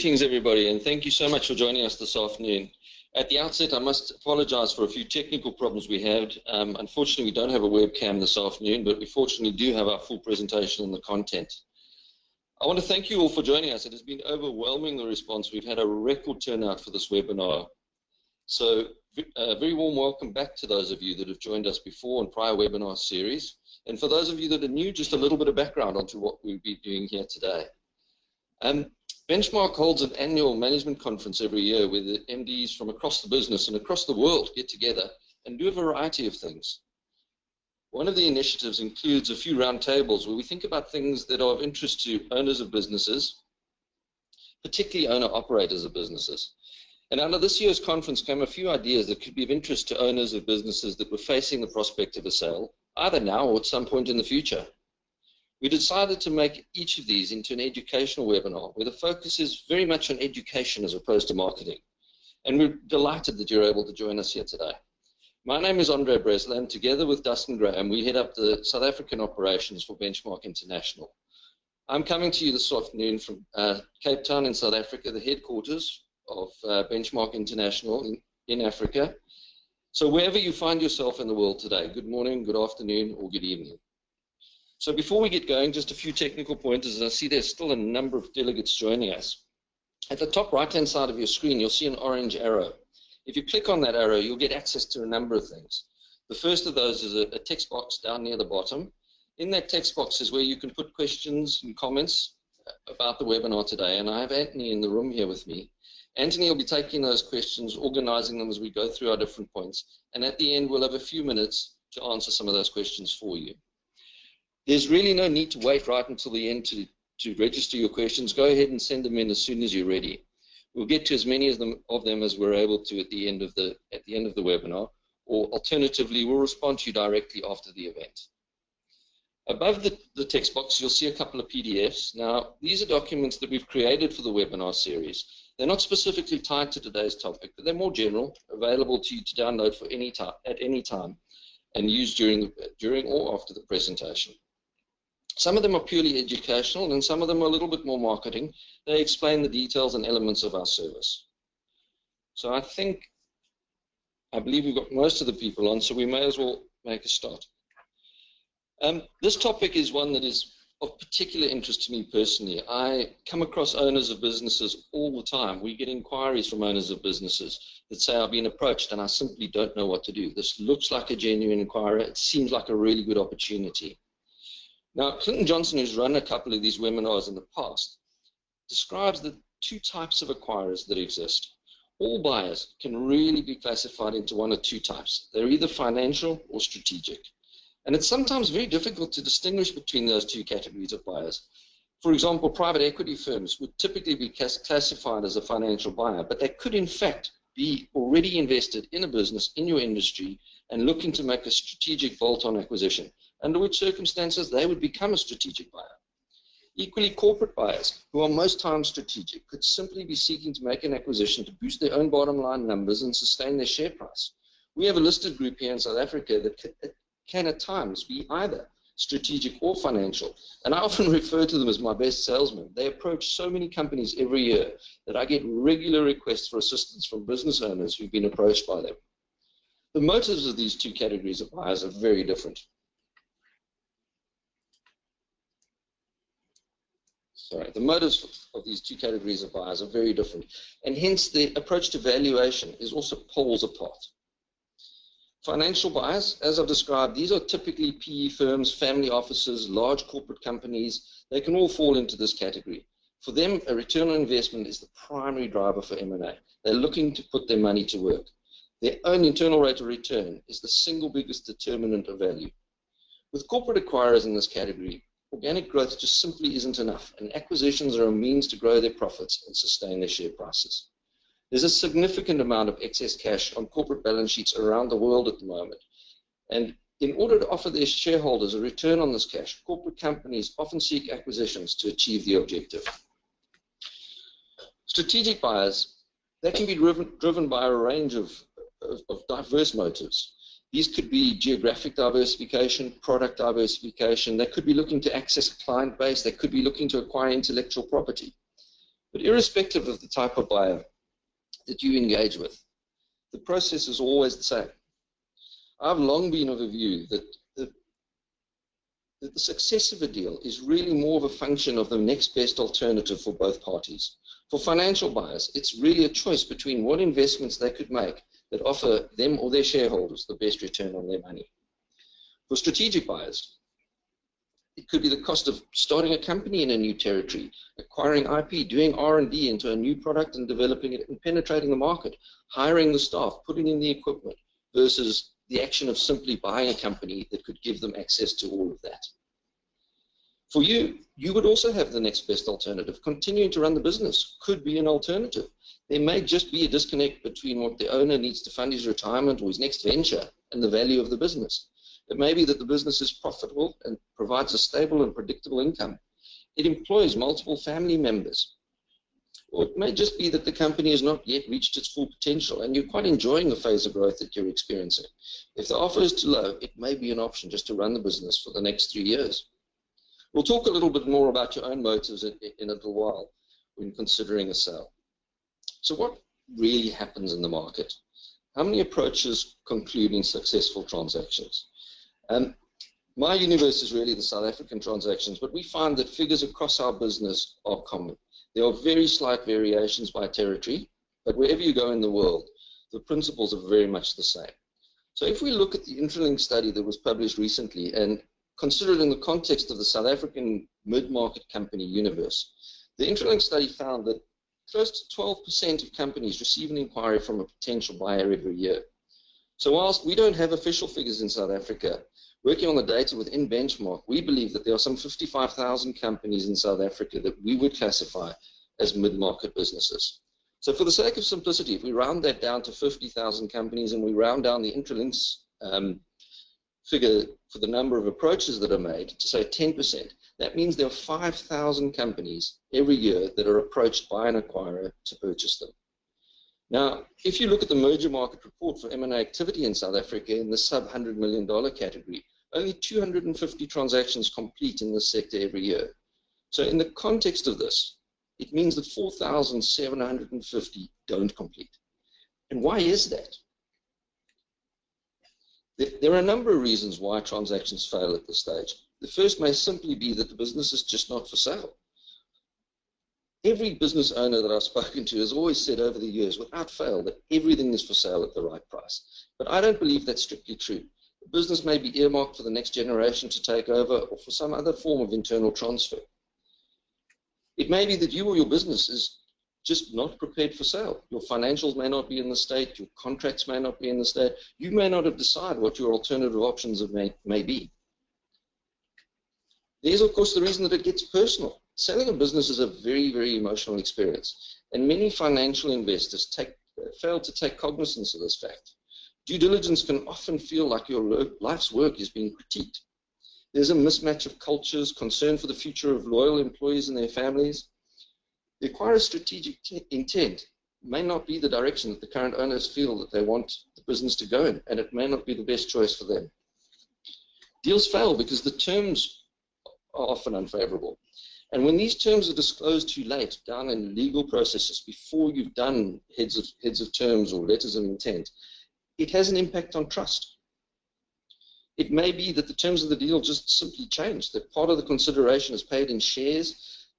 Greetings, everybody, and thank you so much for joining us this afternoon. At the outset, I must apologize for a few technical problems we had. Unfortunately, we don't have a webcam this afternoon, but we fortunately do have our full presentation and the content. I want to thank you all for joining us. It has been overwhelming, the response. We've had a record turnout for this webinar. So a very warm welcome back to those of you that have joined us before in prior webinar series. And for those of you that are new, just a little bit of background onto what we'll be doing here today. Benchmark holds an annual management conference every year where the MDs from across the business and across the world get together and do a variety of things. One of the initiatives includes a few roundtables where we think about things that are of interest to owners of businesses, particularly owner-operators of businesses. And out of this year's conference came a few ideas that could be of interest to owners of businesses that were facing the prospect of a sale, either now or at some point in the future. We decided to make each of these into an educational webinar where the focus is very much on education as opposed to marketing. And we're delighted that you're able to join us here today. My name is Andre Bresler, and together with Dustin Graham, we head up the South African operations for Benchmark International. I'm coming to you this afternoon from Cape Town in South Africa, the headquarters of Benchmark International in Africa. So wherever you find yourself in the world today, good morning, good afternoon, or good evening. So before we get going, just a few technical pointers. I see there's still a number of delegates joining us. At the top right-hand side of your screen, you'll see an orange arrow. If you click on that arrow, you'll get access to a number of things. The first of those is a text box down near the bottom. In that text box is where you can put questions and comments about the webinar today. And I have Anthony in the room here with me. Anthony will be taking those questions, organizing them as we go through our different points. And at the end, we'll have a few minutes to answer some of those questions for you. There's really no need to wait right until the end to register your questions. Go ahead and send them in as soon as you're ready. We'll get to as many of them as we're able to at the end of the webinar, or alternatively, we'll respond to you directly after the event. Above the text box, you'll see a couple of PDFs. Now, these are documents that we've created for the webinar series. They're not specifically tied to today's topic, but they're more general, available to you to download for at any time, and use during or after the presentation. Some of them are purely educational, and some of them are a little bit more marketing. They explain the details and elements of our service. So I believe we've got most of the people on, so we may as well make a start. This topic is one that is of particular interest to me personally. I come across owners of businesses all the time. We get inquiries from owners of businesses that say, I've been approached and I simply don't know what to do. This looks like a genuine inquiry. It seems like a really good opportunity. Now, Clinton Johnson, who's run a couple of these webinars in the past, describes the two types of acquirers that exist. All buyers can really be classified into one or two types. They're either financial or strategic. And it's sometimes very difficult to distinguish between those two categories of buyers. For example, private equity firms would typically be classified as a financial buyer, but they could in fact be already invested in a business, in your industry, and looking to make a strategic bolt-on acquisition, under which circumstances they would become a strategic buyer. Equally, corporate buyers, who are most times strategic, could simply be seeking to make an acquisition to boost their own bottom line numbers and sustain their share price. We have a listed group here in South Africa that can at times be either strategic or financial, and I often refer to them as my best salesmen. They approach so many companies every year that I get regular requests for assistance from business owners who've been approached by them. The motives of these two categories of buyers are very different. The motives of these two categories of buyers are very different, and hence the approach to valuation is also poles apart. Financial buyers, as I've described, these are typically PE firms, family offices, large corporate companies. They can all fall into this category. For them, a return on investment is the primary driver for M&A. They're looking to put their money to work. Their own internal rate of return is the single biggest determinant of value. With corporate acquirers in this category, organic growth just simply isn't enough, and acquisitions are a means to grow their profits and sustain their share prices. There's a significant amount of excess cash on corporate balance sheets around the world at the moment, and in order to offer their shareholders a return on this cash, corporate companies often seek acquisitions to achieve the objective. Strategic buyers, they can be driven by a range of diverse motives. These could be geographic diversification, product diversification. They could be looking to access a client base. They could be looking to acquire intellectual property. But irrespective of the type of buyer that you engage with, the process is always the same. I've long been of a view that the success of a deal is really more of a function of the next best alternative for both parties. For financial buyers, it's really a choice between what investments they could make that offer them or their shareholders the best return on their money. For strategic buyers, it could be the cost of starting a company in a new territory, acquiring IP, doing R&D into a new product and developing it and penetrating the market, hiring the staff, putting in the equipment, versus the action of simply buying a company that could give them access to all of that. For you, you would also have the next best alternative. Continuing to run the business could be an alternative. There may just be a disconnect between what the owner needs to fund his retirement or his next venture and the value of the business. It may be that the business is profitable and provides a stable and predictable income. It employs multiple family members. Or it may just be that the company has not yet reached its full potential and you're quite enjoying the phase of growth that you're experiencing. If the offer is too low, it may be an option just to run the business for the next 3 years. We'll talk a little bit more about your own motives in a little while when considering a sale. So what really happens in the market? How many approaches conclude in successful transactions? My universe is really the South African transactions, but we find that figures across our business are common. There are very slight variations by territory, but wherever you go in the world, the principles are very much the same. So if we look at the Intralinks study that was published recently and consider it in the context of the South African mid-market company universe, the Intralinks study found that close to 12% of companies receive an inquiry from a potential buyer every year. So whilst we don't have official figures in South Africa, working on the data within Benchmark, we believe that there are some 55,000 companies in South Africa that we would classify as mid-market businesses. So for the sake of simplicity, if we round that down to 50,000 companies and we round down the Intralinks figure for the number of approaches that are made to say 10%, that means there are 5,000 companies every year that are approached by an acquirer to purchase them. Now, if you look at the merger market report for M&A activity in South Africa in the sub-$100 million category, only 250 transactions complete in this sector every year. So in the context of this, it means that 4,750 don't complete. And why is that? There are a number of reasons why transactions fail at this stage. The first may simply be that the business is just not for sale. Every business owner that I've spoken to has always said over the years, without fail, that everything is for sale at the right price. But I don't believe that's strictly true. The business may be earmarked for the next generation to take over or for some other form of internal transfer. It may be that you or your business is just not prepared for sale. Your financials may not be in the state, your contracts may not be in the state, you may not have decided what your alternative options may be. There's, of course, the reason that it gets personal. Selling a business is a very, very emotional experience, and many financial investors fail to take cognizance of this fact. Due diligence can often feel like your life's work is being critiqued. There's a mismatch of cultures, concern for the future of loyal employees and their families. The acquirer's strategic intent may not be the direction that the current owners feel that they want the business to go in, and it may not be the best choice for them. Deals fail because the terms are often unfavorable. And when these terms are disclosed too late, down in legal processes, before you've done heads of terms or letters of intent, it has an impact on trust. It may be that the terms of the deal just simply change, that part of the consideration is paid in shares.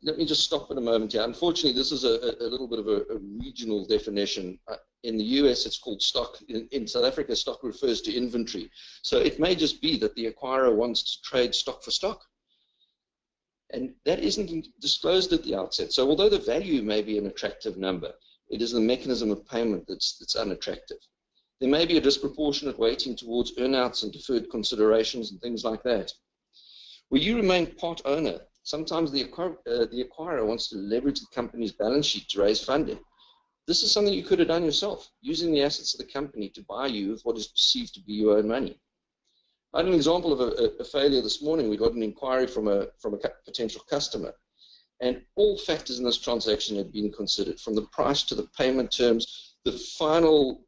Let me just stop for a moment here. Unfortunately, this is a little bit of a regional definition. In the US, it's called stock. In South Africa, stock refers to inventory. So it may just be that the acquirer wants to trade stock for stock. And that isn't disclosed at the outset. So although the value may be an attractive number, it is the mechanism of payment that's unattractive. There may be a disproportionate weighting towards earnouts and deferred considerations and things like that. Where you remain part owner, sometimes the acquirer wants to leverage the company's balance sheet to raise funding. This is something you could have done yourself, using the assets of the company to buy you with what is perceived to be your own money. I had an example of a failure this morning. We got an inquiry from a potential customer, and all factors in this transaction had been considered, from the price to the payment terms. The final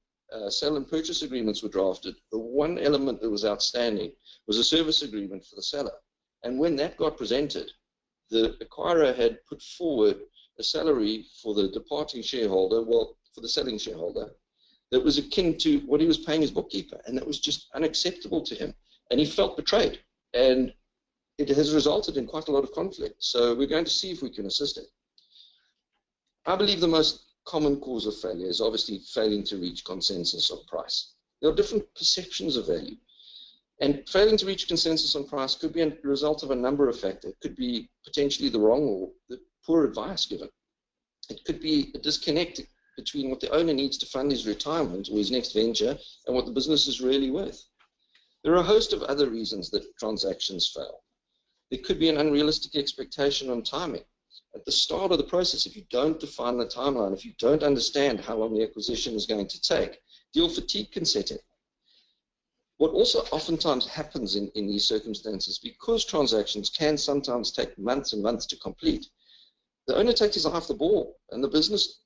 sale and purchase agreements were drafted. The one element that was outstanding was a service agreement for the seller. And when that got presented, the acquirer had put forward a salary for the departing shareholder, well, for the selling shareholder, that was akin to what he was paying his bookkeeper, and that was just unacceptable to him, and he felt betrayed, and it has resulted in quite a lot of conflict. So we're going to see if we can assist it. I believe the most common cause of failure is obviously failing to reach consensus on price. There are different perceptions of value, and failing to reach consensus on price could be a result of a number of factors. It could be potentially the wrong or the poor advice given. It could be a disconnect between what the owner needs to fund his retirement or his next venture and what the business is really worth. There are a host of other reasons that transactions fail. There could be an unrealistic expectation on timing. At the start of the process, if you don't define the timeline, if you don't understand how long the acquisition is going to take, deal fatigue can set in. What also oftentimes happens in these circumstances, because transactions can sometimes take months and months to complete, the owner takes his eye off the ball, and the business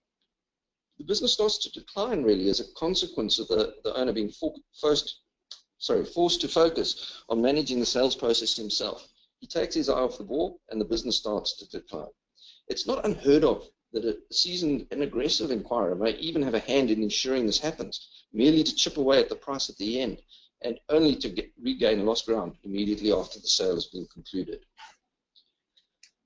starts to decline really as a consequence of the owner being forced to focus on managing the sales process himself. He takes his eye off the ball, and the business starts to decline. It's not unheard of that a seasoned and aggressive inquirer may even have a hand in ensuring this happens, merely to chip away at the price at the end, and only to regain lost ground immediately after the sale has been concluded.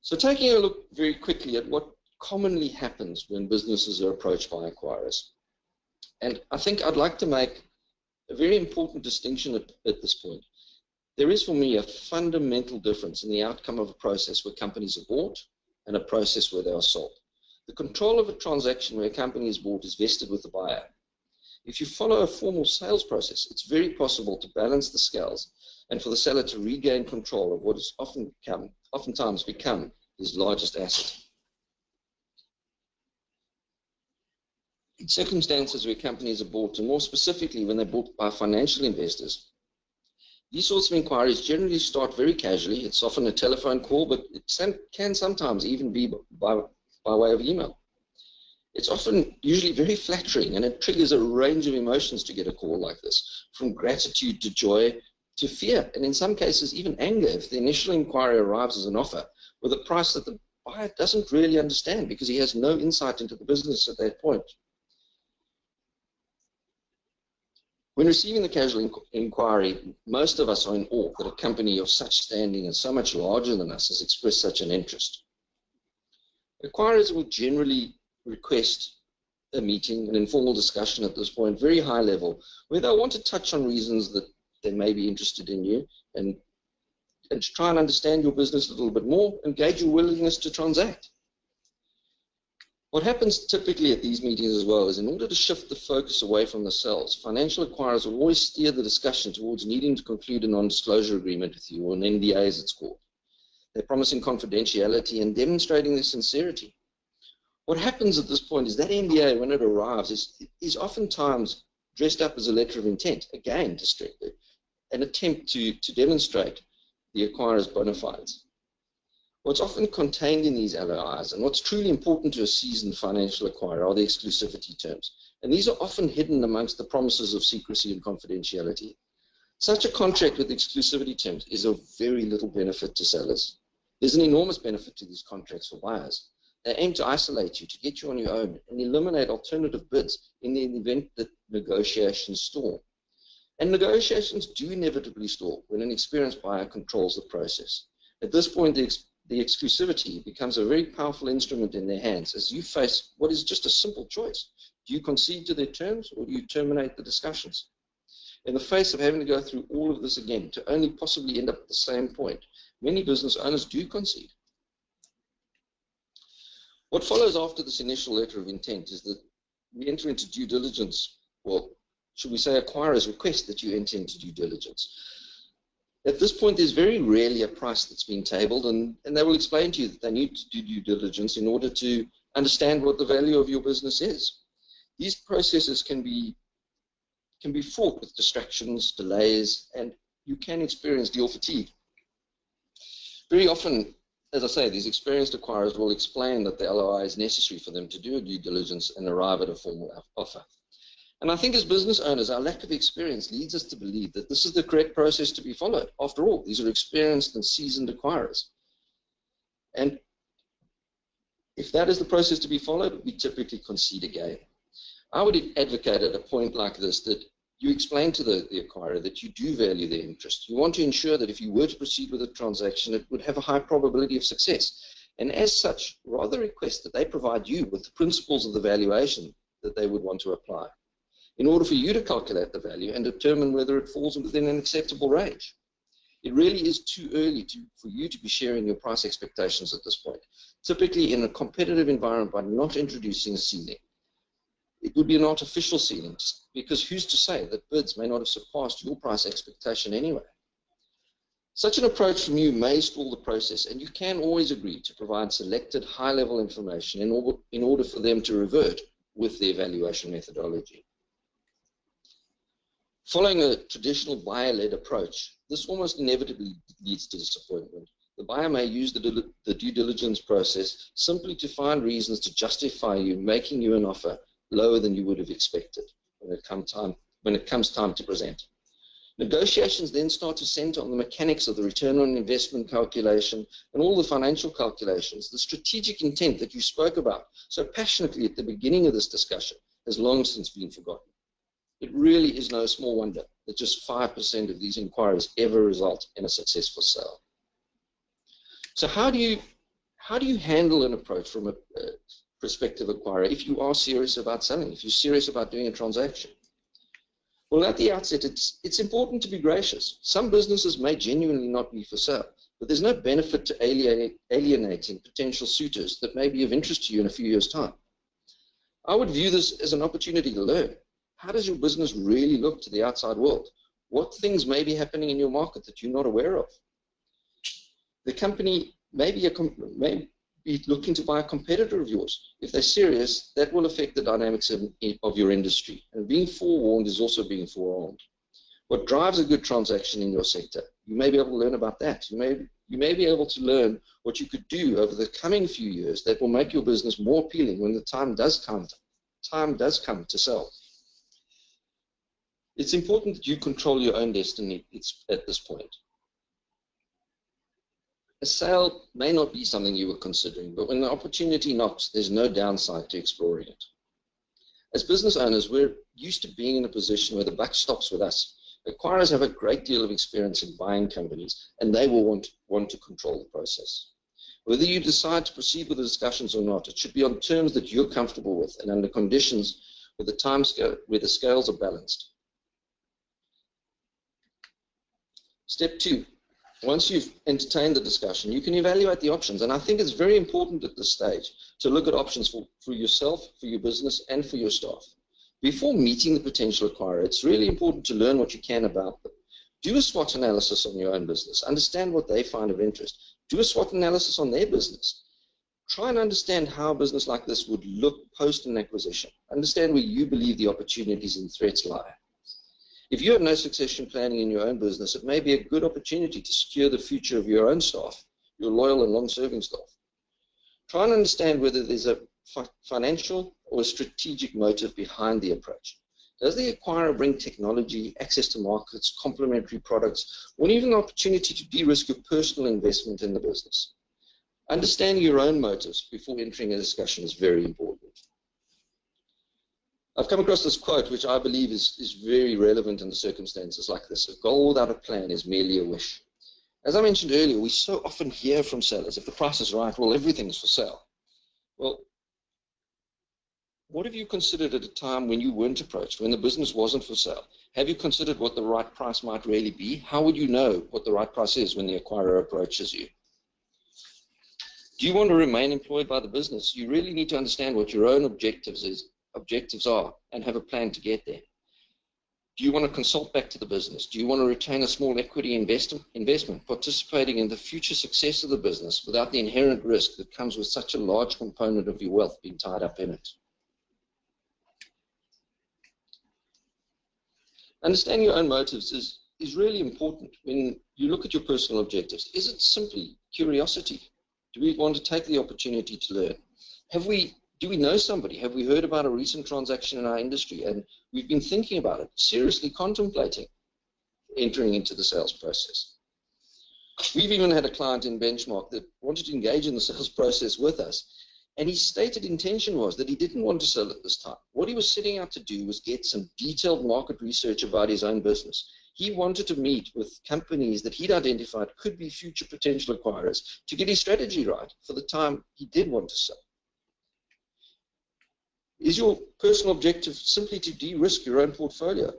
So taking a look very quickly at what commonly happens when businesses are approached by acquirers. And I think I'd like to make a very important distinction at this point. There is, for me, a fundamental difference in the outcome of a process where companies are bought and a process where they are sold. The control of a transaction where a company is bought is vested with the buyer. If you follow a formal sales process, it's very possible to balance the scales and for the seller to regain control of what has oftentimes become his largest asset. In circumstances where companies are bought, and more specifically when they're bought by financial investors, these sorts of inquiries generally start very casually. It's often a telephone call, but it can sometimes even be by way of email. It's often usually very flattering, and it triggers a range of emotions to get a call like this, from gratitude to joy to fear, and in some cases even anger if the initial inquiry arrives as an offer with a price that the buyer doesn't really understand because he has no insight into the business at that point. When receiving the casual inquiry, most of us are in awe that a company of such standing and so much larger than us has expressed such an interest. Acquirers will generally request a meeting, an informal discussion at this point, very high level, where they'll want to touch on reasons that they may be interested in you and to try and understand your business a little bit more and gauge your willingness to transact. What happens typically at these meetings as well is, in order to shift the focus away from the sales, financial acquirers will always steer the discussion towards needing to conclude a non-disclosure agreement with you, or an NDA as it's called. They're promising confidentiality and demonstrating their sincerity. What happens at this point is that NDA, when it arrives, is oftentimes dressed up as a letter of intent, again, to strictly, an attempt to demonstrate the acquirer's bona fides. What's often contained in these LOIs, and what's truly important to a seasoned financial acquirer, are the exclusivity terms. And these are often hidden amongst the promises of secrecy and confidentiality. Such a contract with exclusivity terms is of very little benefit to sellers. There's an enormous benefit to these contracts for buyers. They aim to isolate you, to get you on your own, and eliminate alternative bids in the event that negotiations stall. And negotiations do inevitably stall when an experienced buyer controls the process. At this point, the exclusivity becomes a very powerful instrument in their hands as you face what is just a simple choice. Do you concede to their terms, or do you terminate the discussions? In the face of having to go through all of this again to only possibly end up at the same point, many business owners do concede. What follows after this initial letter of intent is that we enter into due diligence. Well, should we say acquirers request that you enter into due diligence. At this point, there's very rarely a price that's been tabled, and they will explain to you that they need to do due diligence in order to understand what the value of your business is. These processes can be fraught with distractions, delays, and you can experience deal fatigue. Very often, as I say, these experienced acquirers will explain that the LOI is necessary for them to do a due diligence and arrive at a formal offer. And I think as business owners, our lack of experience leads us to believe that this is the correct process to be followed. After all, these are experienced and seasoned acquirers. And If that is the process to be followed, we typically concede again. I would advocate at a point like this that you explain to the acquirer that you do value their interest. You want to ensure that if you were to proceed with a transaction, it would have a high probability of success. And as such, rather request that they provide you with the principles of the valuation that they would want to apply in order for you to calculate the value and determine whether it falls within an acceptable range. It really is too early for you to be sharing your price expectations at this point. Typically, in a competitive environment, by not introducing a ceiling, it would be an artificial ceiling, because who's to say that bids may not have surpassed your price expectation anyway? Such an approach from you may stall the process, and you can always agree to provide selected high-level information in order for them to revert with their valuation methodology. Following a traditional buyer-led approach, this almost inevitably leads to disappointment. The buyer may use the due diligence process simply to find reasons to justify you making you an offer lower than you would have expected when it comes time to present. Negotiations then start to center on the mechanics of the return on investment calculation and all the financial calculations. The strategic intent that you spoke about so passionately at the beginning of this discussion has long since been forgotten. It really is no small wonder that just 5% of these inquiries ever result in a successful sale. So how do you handle an approach from a prospective acquirer if you are serious about selling, if you're serious about doing a transaction? Well, at the outset, it's important to be gracious. Some businesses may genuinely not be for sale, but there's no benefit to alienating potential suitors that may be of interest to you in a few years' time. I would view this as an opportunity to learn. How does your business really look to the outside world? What things may be happening in your market that you're not aware of? The company may be looking to buy a competitor of yours. If they're serious, that will affect the dynamics of your industry. And being forewarned is also being forearmed. What drives a good transaction in your sector? You may be able to learn about that. You may be able to learn what you could do over the coming few years that will make your business more appealing when the time does come to sell. It's important that you control your own destiny at this point. A sale may not be something you were considering, but when the opportunity knocks, there's no downside to exploring it. As business owners, we're used to being in a position where the buck stops with us. Acquirers have a great deal of experience in buying companies, and they will want to control the process. Whether you decide to proceed with the discussions or not, it should be on terms that you're comfortable with and under conditions where the scales are balanced. Step 2. Once you've entertained the discussion, you can evaluate the options. And I think it's very important at this stage to look at options for yourself, for your business, and for your staff. Before meeting the potential acquirer, it's really important to learn what you can about them. Do a SWOT analysis on your own business. Understand what they find of interest. Do a SWOT analysis on their business. Try and understand how a business like this would look post an acquisition. Understand where you believe the opportunities and threats lie. If you have no succession planning in your own business, it may be a good opportunity to secure the future of your own staff, your loyal and long-serving staff. Try and understand whether there's a financial or a strategic motive behind the approach. Does the acquirer bring technology, access to markets, complementary products, or even an opportunity to de-risk your personal investment in the business? Understanding your own motives before entering a discussion is very important. I've come across this quote, which I believe is very relevant in the circumstances like this. A goal without a plan is merely a wish. As I mentioned earlier, we so often hear from sellers, if the price is right, well, everything's for sale. Well, what have you considered at a time when you weren't approached, when the business wasn't for sale? Have you considered what the right price might really be? How would you know what the right price is when the acquirer approaches you? Do you want to remain employed by the business? You really need to understand what your own objectives are and have a plan to get there. Do you want to consult back to the business? Do you want to retain a small equity investment, participating in the future success of the business without the inherent risk that comes with such a large component of your wealth being tied up in it? Understanding your own motives is really important when you look at your personal objectives. Is it simply curiosity? Do we want to take the opportunity to learn? Do we know somebody? Have we heard about a recent transaction in our industry and we've been thinking about it, seriously contemplating entering into the sales process? We've even had a client in Benchmark that wanted to engage in the sales process with us. And his stated intention was that he didn't want to sell at this time. What he was setting out to do was get some detailed market research about his own business. He wanted to meet with companies that he'd identified could be future potential acquirers to get his strategy right for the time he did want to sell. Is your personal objective simply to de-risk your own portfolio?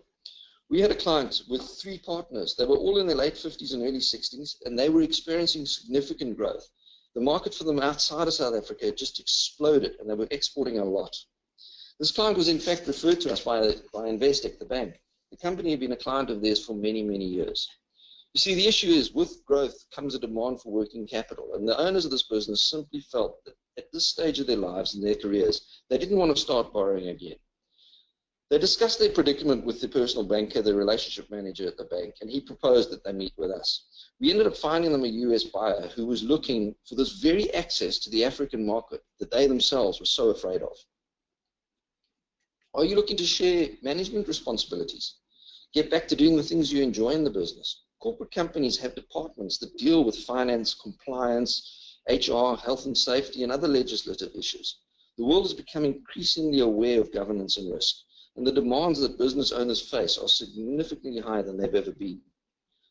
We had a client with 3 partners. They were all in their late 50s and early 60s, and they were experiencing significant growth. The market for them outside of South Africa had just exploded, and they were exporting a lot. This client was in fact referred to us by Investec, the bank. The company had been a client of theirs for many, many years. You see, the issue is with growth comes a demand for working capital, and the owners of this business simply felt that at this stage of their lives and their careers, they didn't want to start borrowing again. They discussed their predicament with the personal banker, the relationship manager at the bank, and he proposed that they meet with us. We ended up finding them a US buyer who was looking for this very access to the African market that they themselves were so afraid of. Are you looking to share management responsibilities? Get back to doing the things you enjoy in the business. Corporate companies have departments that deal with finance, compliance, HR, health and safety, and other legislative issues. The world has become increasingly aware of governance and risk, and the demands that business owners face are significantly higher than they've ever been.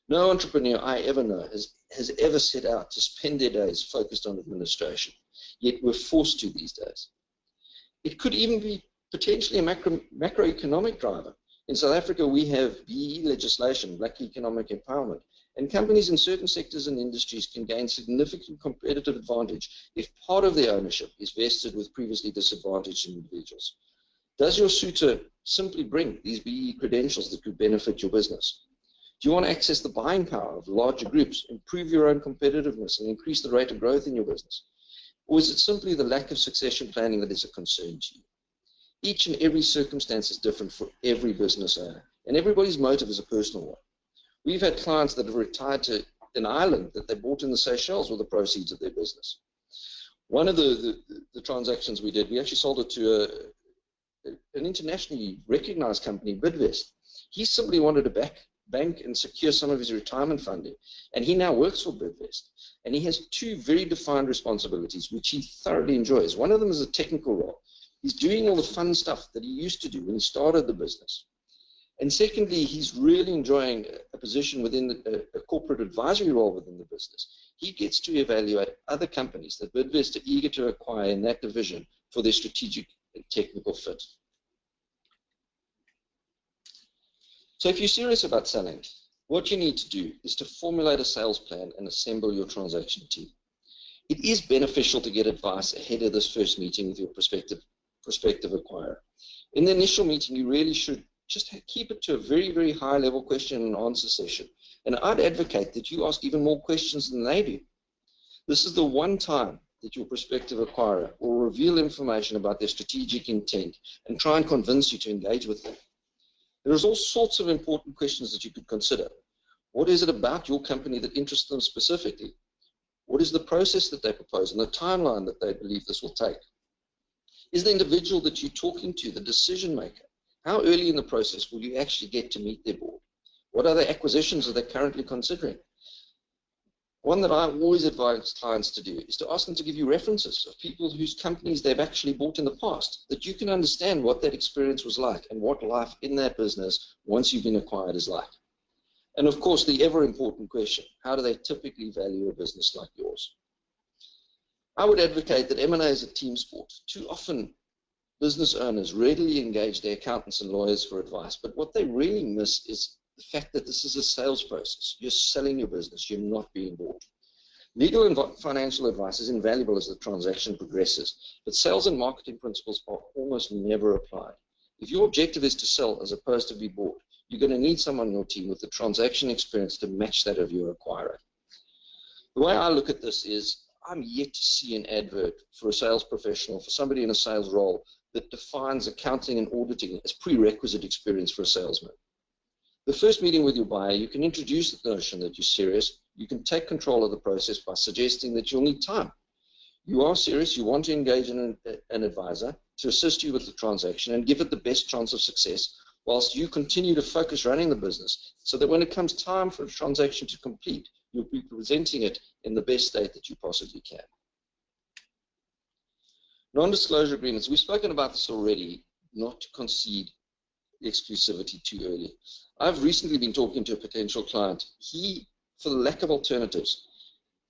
No entrepreneur I ever know has ever set out to spend their days focused on administration, yet we're forced to these days. It could even be potentially a macroeconomic driver. In South Africa, we have BE legislation, Black Economic Empowerment, and companies in certain sectors and industries can gain significant competitive advantage if part of their ownership is vested with previously disadvantaged individuals. Does your suitor simply bring these BE credentials that could benefit your business? Do you want to access the buying power of larger groups, improve your own competitiveness, and increase the rate of growth in your business? Or is it simply the lack of succession planning that is a concern to you? Each and every circumstance is different for every business owner, and everybody's motive is a personal one. We've had clients that have retired to an island that they bought in the Seychelles with the proceeds of their business. One of the transactions we did, we actually sold it to an internationally recognized company, Bidvest. He simply wanted to bank and secure some of his retirement funding, and he now works for Bidvest. And he has 2 very defined responsibilities, which he thoroughly enjoys. One of them is a technical role. He's doing all the fun stuff that he used to do when he started the business. And secondly, he's really enjoying a position within a corporate advisory role within the business. He gets to evaluate other companies that Bidvest are eager to acquire in that division for their strategic and technical fit. So if you're serious about selling, what you need to do is to formulate a sales plan and assemble your transaction team. It is beneficial to get advice ahead of this first meeting with your prospective acquirer. In the initial meeting, you really should just keep it to a very, very high level question and answer session. And I'd advocate that you ask even more questions than they do. This is the one time that your prospective acquirer will reveal information about their strategic intent and try and convince you to engage with them. There's all sorts of important questions that you could consider. What is it about your company that interests them specifically? What is the process that they propose and the timeline that they believe this will take? Is the individual that you're talking to the decision maker? How early in the process will you actually get to meet their board? What other acquisitions are they currently considering? One that I always advise clients to do is to ask them to give you references of people whose companies they've actually bought in the past, that you can understand what that experience was like and what life in that business once you've been acquired is like. And of course, the ever important question, how do they typically value a business like yours? I would advocate that M&A is a team sport. Too often, business owners readily engage their accountants and lawyers for advice, but what they really miss is the fact that this is a sales process. You're selling your business, you're not being bought. Legal and financial advice is invaluable as the transaction progresses, but sales and marketing principles are almost never applied. If your objective is to sell as opposed to be bought, you're going to need someone on your team with the transaction experience to match that of your acquirer. The way I look at this is, I'm yet to see an advert for a sales professional, for somebody in a sales role, that defines accounting and auditing as prerequisite experience for a salesman. The first meeting with your buyer, you can introduce the notion that you're serious. You can take control of the process by suggesting that you'll need time. You are serious, you want to engage in an advisor to assist you with the transaction and give it the best chance of success, whilst you continue to focus running the business, so that when it comes time for a transaction to complete, you'll be presenting it in the best state that you possibly can. Non-disclosure agreements, we've spoken about this already, not to concede exclusivity too early. I've recently been talking to a potential client. He, for the lack of alternatives,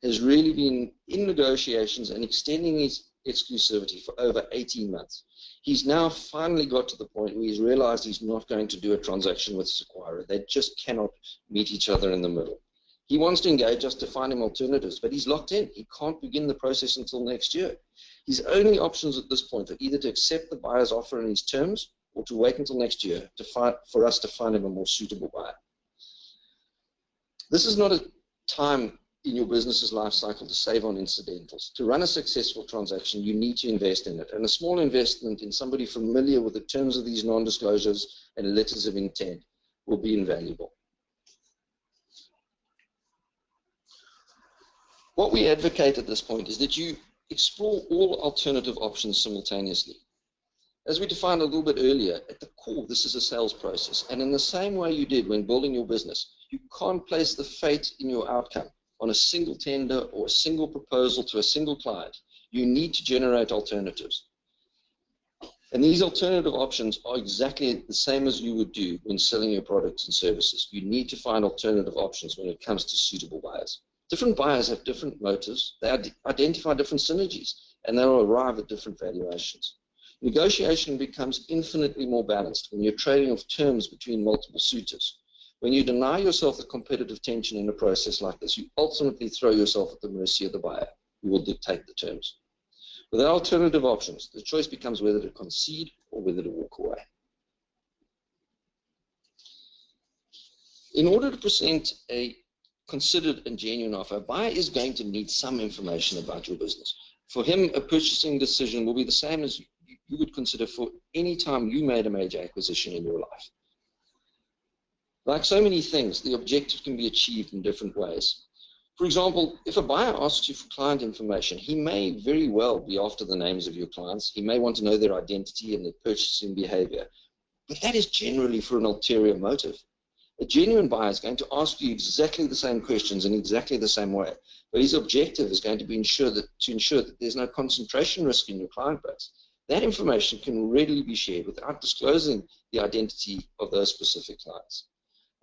has really been in negotiations and extending his exclusivity for over 18 months. He's now finally got to the point where he's realized he's not going to do a transaction with his acquirer. They just cannot meet each other in the middle. He wants to engage us to find him alternatives, but he's locked in. He can't begin the process until next year. His only options at this point are either to accept the buyer's offer in his terms or to wait until next year for us to find him a more suitable buyer. This is not a time in your business's life cycle to save on incidentals. To run a successful transaction, you need to invest in it. And a small investment in somebody familiar with the terms of these non-disclosures and letters of intent will be invaluable. What we advocate at this point is that you explore all alternative options simultaneously. As we defined a little bit earlier, at the core, this is a sales process. And in the same way you did when building your business, you can't place the fate in your outcome on a single tender or a single proposal to a single client. You need to generate alternatives. And these alternative options are exactly the same as you would do when selling your products and services. You need to find alternative options when it comes to suitable buyers. Different buyers have different motives, they identify different synergies, and they'll arrive at different valuations. Negotiation becomes infinitely more balanced when you're trading off terms between multiple suitors. When you deny yourself the competitive tension in a process like this, you ultimately throw yourself at the mercy of the buyer, who will dictate the terms. Without alternative options, the choice becomes whether to concede or whether to walk away. In order to present a considered and genuine offer, a buyer is going to need some information about your business. For him, a purchasing decision will be the same as you would consider for any time you made a major acquisition in your life. Like so many things, the objective can be achieved in different ways. For example, if a buyer asks you for client information, he may very well be after the names of your clients. He may want to know their identity and their purchasing behavior, but that is generally for an ulterior motive. A genuine buyer is going to ask you exactly the same questions in exactly the same way, but his objective is going to be to ensure that there's no concentration risk in your client base. That information can readily be shared without disclosing the identity of those specific clients.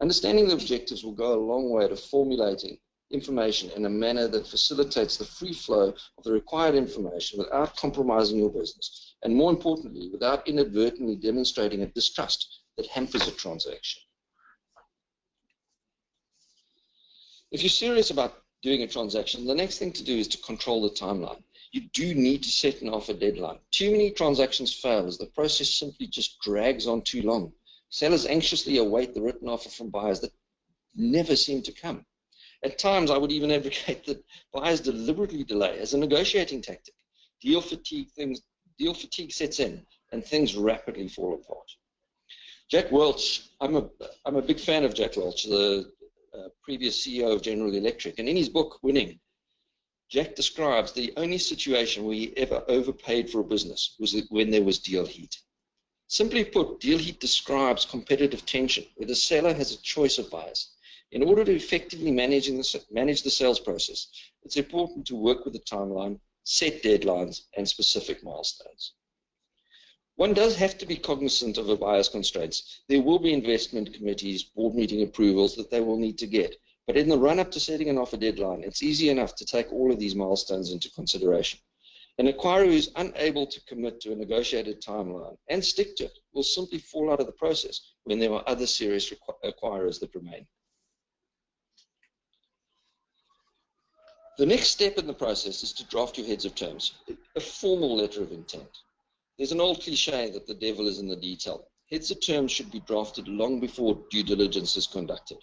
Understanding the objectives will go a long way to formulating information in a manner that facilitates the free flow of the required information without compromising your business, and more importantly, without inadvertently demonstrating a distrust that hampers a transaction. If you're serious about doing a transaction, the next thing to do is to control the timeline. You do need to set an offer deadline. Too many transactions fail as the process simply just drags on too long. Sellers anxiously await the written offer from buyers that never seem to come. At times, I would even advocate that buyers deliberately delay as a negotiating tactic. Deal fatigue sets in, and things rapidly fall apart. Jack Welch, I'm a big fan of Jack Welch, the previous CEO of General Electric, and in his book, Winning, Jack describes the only situation where he ever overpaid for a business was when there was deal heat. Simply put, deal heat describes competitive tension, where the seller has a choice of buyers. In order to effectively manage the sales process, it's important to work with the timeline, set deadlines, and specific milestones. One does have to be cognizant of a buyer's constraints. There will be investment committees, board meeting approvals that they will need to get. But in the run-up to setting an offer deadline, it's easy enough to take all of these milestones into consideration. An acquirer who is unable to commit to a negotiated timeline and stick to it will simply fall out of the process when there are other serious acquirers that remain. The next step in the process is to draft your heads of terms, a formal letter of intent. There's an old cliche that the devil is in the detail. Heads of terms should be drafted long before due diligence is conducted.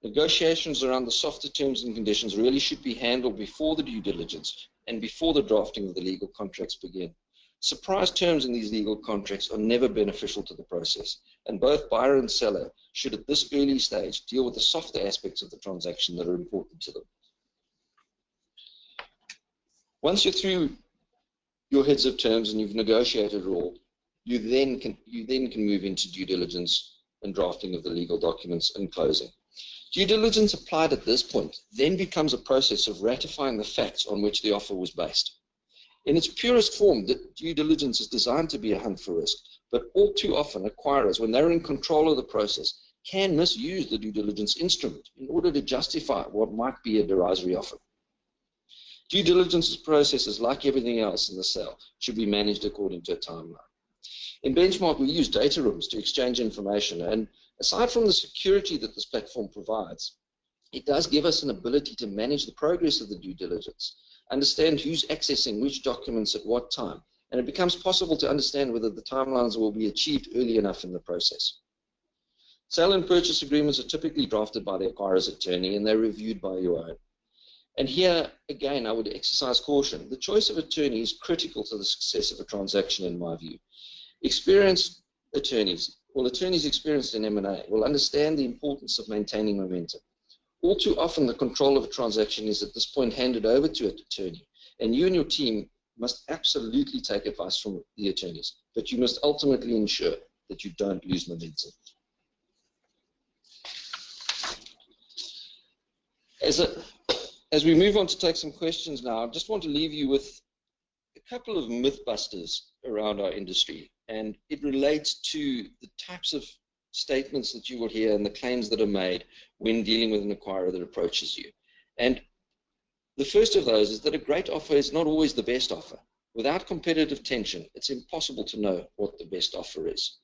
Negotiations around the softer terms and conditions really should be handled before the due diligence and before the drafting of the legal contracts begin. Surprise terms in these legal contracts are never beneficial to the process, and both buyer and seller should at this early stage deal with the softer aspects of the transaction that are important to them. Once you're through your heads of terms and you've negotiated it all, you then can move into due diligence and drafting of the legal documents and closing. Due diligence applied at this point then becomes a process of ratifying the facts on which the offer was based. In its purest form, the due diligence is designed to be a hunt for risk, but all too often acquirers, when they're in control of the process, can misuse the due diligence instrument in order to justify what might be a derisory offer. Due diligence processes, like everything else in the sale, should be managed according to a timeline. In Benchmark, we use data rooms to exchange information, and aside from the security that this platform provides, it does give us an ability to manage the progress of the due diligence, understand who's accessing which documents at what time, and it becomes possible to understand whether the timelines will be achieved early enough in the process. Sale and purchase agreements are typically drafted by the acquirer's attorney, and they're reviewed by your own. And here, again, I would exercise caution. The choice of attorney is critical to the success of a transaction, in my view. Experienced attorneys, well, attorneys experienced in M&A, will understand the importance of maintaining momentum. All too often, the control of a transaction is at this point handed over to an attorney, and you and your team must absolutely take advice from the attorneys, but you must ultimately ensure that you don't lose momentum. As we move on to take some questions now, I just want to leave you with a couple of mythbusters around our industry, and it relates to the types of statements that you will hear and the claims that are made when dealing with an acquirer that approaches you. And the first of those is that a great offer is not always the best offer. Without competitive tension, it's impossible to know what the best offer is.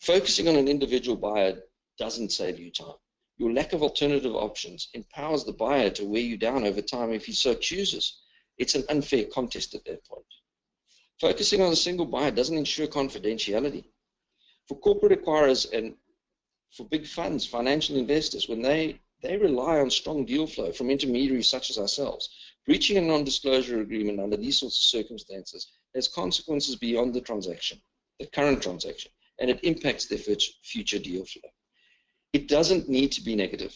Focusing on an individual buyer doesn't save you time. Your lack of alternative options empowers the buyer to wear you down over time if he so chooses. It's an unfair contest at that point. Focusing on a single buyer doesn't ensure confidentiality. For corporate acquirers and for big funds, financial investors, when they rely on strong deal flow from intermediaries such as ourselves, breaching a non-disclosure agreement under these sorts of circumstances has consequences beyond the transaction, the current transaction, and it impacts their future deal flow. It doesn't need to be negative.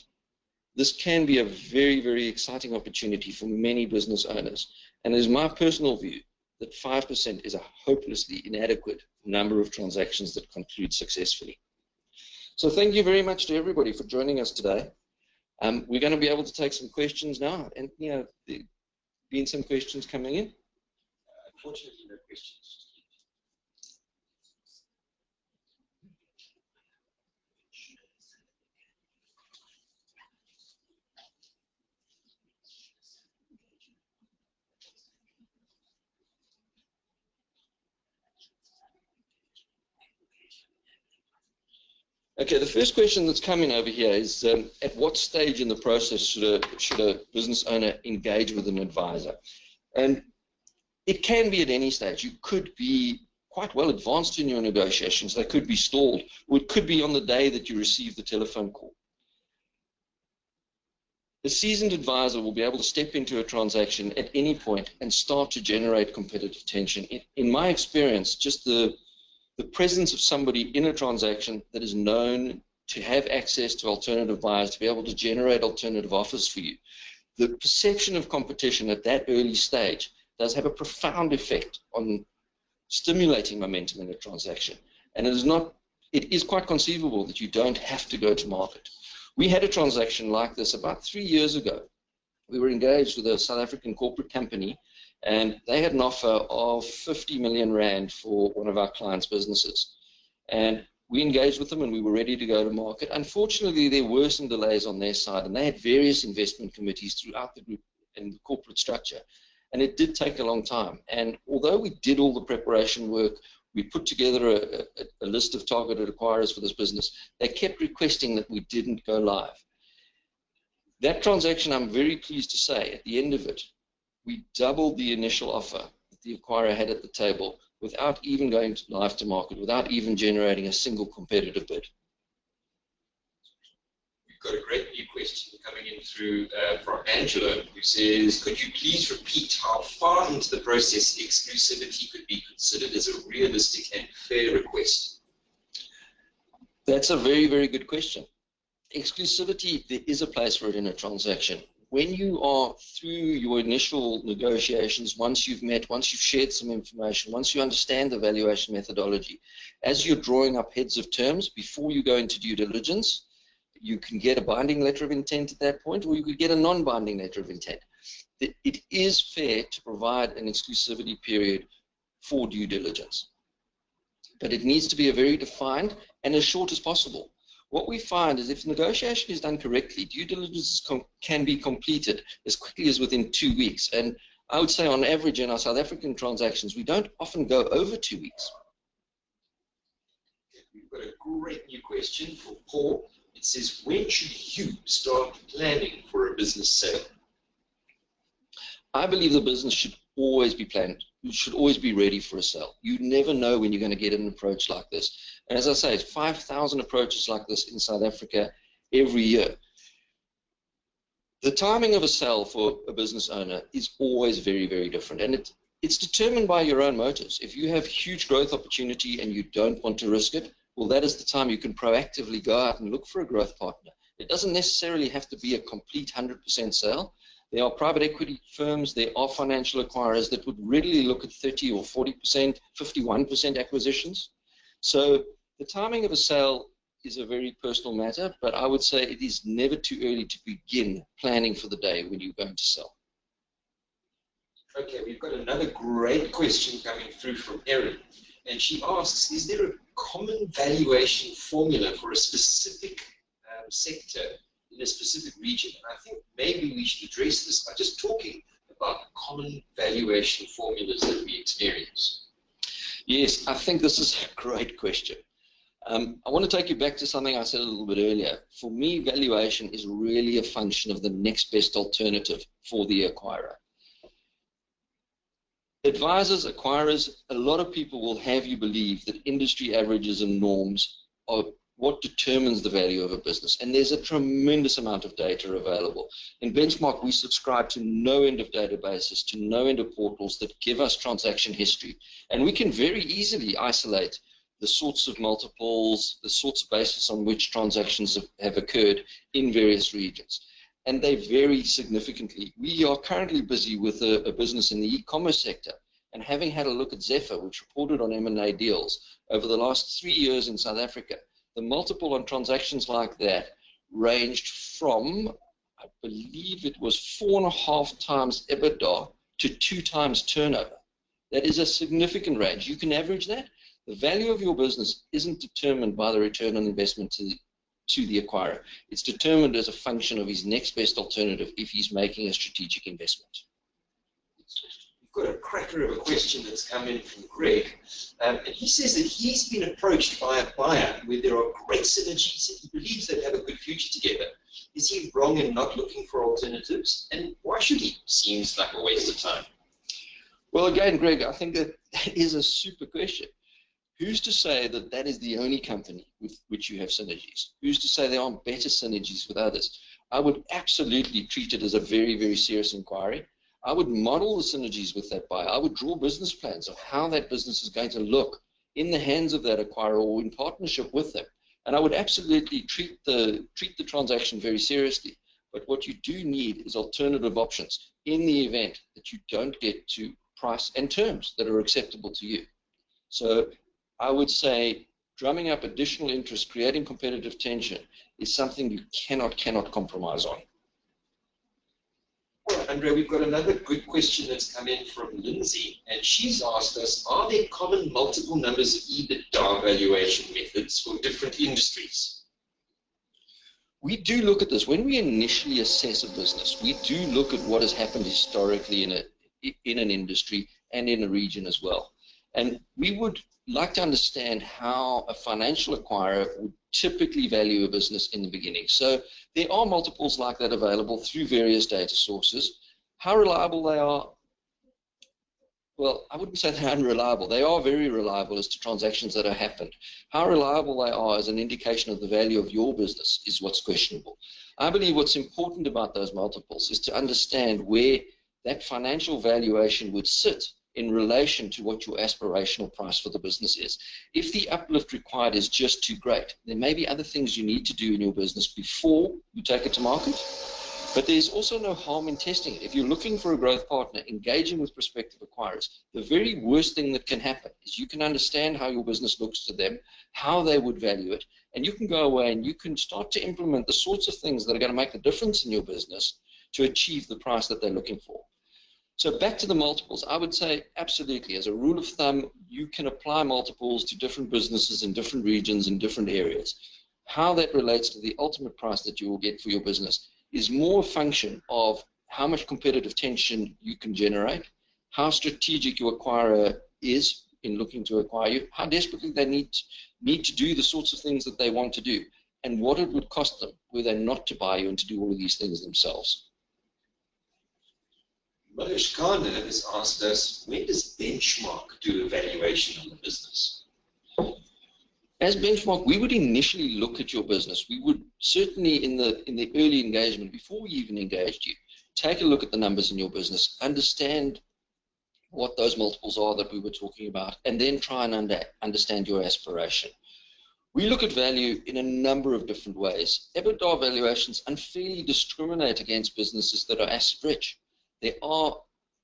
This can be a very, very exciting opportunity for many business owners, and it is my personal view that 5% is a hopelessly inadequate number of transactions that conclude successfully. So thank you very much to everybody for joining us today. We're going to be able to take some questions now, and you know, there have been some questions coming in. Unfortunately, no questions. Okay, the first question that's coming over here is at what stage in the process should a business owner engage with an advisor? And it can be at any stage. You could be quite well advanced in your negotiations. They could be stalled, or it could be on the day that you receive the telephone call. A seasoned advisor will be able to step into a transaction at any point and start to generate competitive tension. In my experience, just the presence of somebody in a transaction that is known to have access to alternative buyers, to be able to generate alternative offers for you. The perception of competition at that early stage does have a profound effect on stimulating momentum in a transaction. And it is quite conceivable that you don't have to go to market. We had a transaction like this about 3 years ago. We were engaged with a South African corporate company, and they had an offer of 50 million rand for one of our clients' businesses. And we engaged with them and we were ready to go to market. Unfortunately, there were some delays on their side, and they had various investment committees throughout the group and the corporate structure. And it did take a long time. And although we did all the preparation work, we put together a list of targeted acquirers for this business, they kept requesting that we didn't go live. That transaction, I'm very pleased to say, at the end of it, we doubled the initial offer that the acquirer had at the table without even going live to market, without even generating a single competitive bid. We've got a great new question coming in through from Angela, who says, could you please repeat how far into the process exclusivity could be considered as a realistic and fair request? That's a very, very good question. Exclusivity, there is a place for it in a transaction. When you are through your initial negotiations, once you've met, once you've shared some information, once you understand the valuation methodology, as you're drawing up heads of terms, before you go into due diligence, you can get a binding letter of intent at that point, or you could get a non-binding letter of intent. that it is fair to provide an exclusivity period for due diligence. But it needs to be a very defined and as short as possible. What we find is if negotiation is done correctly, due diligence can be completed as quickly as within 2 weeks. And I would say on average in our South African transactions, we don't often go over 2 weeks. We've got a great new question for Paul. It says, when should you start planning for a business sale? I believe the business should always be planned. You should always be ready for a sale. You never know when you're going to get an approach like this. And as I say, it's 5,000 approaches like this in South Africa every year. The timing of a sale for a business owner is always very, very different. And it's determined by your own motives. If you have huge growth opportunity and you don't want to risk it, well, that is the time you can proactively go out and look for a growth partner. It doesn't necessarily have to be a complete 100% sale. There are private equity firms, there are financial acquirers that would readily look at 30 or 40%, 51% acquisitions. So the timing of a sale is a very personal matter, but I would say it is never too early to begin planning for the day when you're going to sell. Okay, we've got another great question coming through from Erin, and she asks, is there a common valuation formula for a specific sector in a specific region? And I think maybe we should address this by just talking about common valuation formulas that we experience. Yes, I think this is a great question. I want to take you back to something I said a little bit earlier. For me, valuation is really a function of the next best alternative for the acquirer. Advisors, acquirers, a lot of people will have you believe that industry averages and norms are what determines the value of a business. And there's a tremendous amount of data available. In Benchmark, we subscribe to no end of databases, to no end of portals that give us transaction history. And we can very easily isolate the sorts of multiples, the sorts of basis on which transactions have occurred in various regions. And they vary significantly. We are currently busy with a business in the e-commerce sector, and having had a look at Zephyr, which reported on M&A deals over the last 3 years in South Africa, the multiple on transactions like that ranged from, I believe it was 4.5 times EBITDA to 2 times turnover. That is a significant range. You can average that. The value of your business isn't determined by the return on investment to the acquirer. It's determined as a function of his next best alternative if he's making a strategic investment. We've got a cracker of a question that's come in from Greg, and he says that he's been approached by a buyer where there are great synergies and he believes they'd have a good future together. Is he wrong in not looking for alternatives, and why should he? Seems like a waste of time. Well, again, Greg, I think that is a super question. Who's to say that that is the only company with which you have synergies? Who's to say there aren't better synergies with others? I would absolutely treat it as a very, very serious inquiry. I would model the synergies with that buyer. I would draw business plans of how that business is going to look in the hands of that acquirer or in partnership with them. And I would absolutely treat the transaction very seriously. But what you do need is alternative options in the event that you don't get to price and terms that are acceptable to you. So I would say drumming up additional interest, creating competitive tension is something you cannot compromise on. All right, Andre, we've got another good question that's come in from Lindsay, and she's asked us, are there common multiple numbers of EBITDA valuation methods for different industries? We do look at this. When we initially assess a business, we do look at what has happened historically in an industry and in a region as well. And we would like to understand how a financial acquirer would typically value a business in the beginning. So there are multiples like that available through various data sources. How reliable they are? Well, I wouldn't say they're unreliable. They are very reliable as to transactions that have happened. How reliable they are as an indication of the value of your business is what's questionable. I believe what's important about those multiples is to understand where that financial valuation would sit in relation to what your aspirational price for the business is. If the uplift required is just too great, there may be other things you need to do in your business before you take it to market. But there's also no harm in testing it. If you're looking for a growth partner, engaging with prospective acquirers, the very worst thing that can happen is you can understand how your business looks to them, how they would value it, and you can go away and you can start to implement the sorts of things that are going to make the difference in your business to achieve the price that they're looking for. So back to the multiples, I would say absolutely. As a rule of thumb, you can apply multiples to different businesses in different regions in different areas. How that relates to the ultimate price that you will get for your business is more a function of how much competitive tension you can generate, how strategic your acquirer is in looking to acquire you, how desperately they need to do the sorts of things that they want to do, and what it would cost them were they not to buy you and to do all of these things themselves. Manish Khanna has asked us, when does Benchmark do a valuation on the business? As Benchmark, we would initially look at your business. We would certainly in the early engagement, before we even engaged you, take a look at the numbers in your business, understand what those multiples are that we were talking about, and then try and understand your aspiration. We look at value in a number of different ways. EBITDA valuations unfairly discriminate against businesses that are asset rich. There are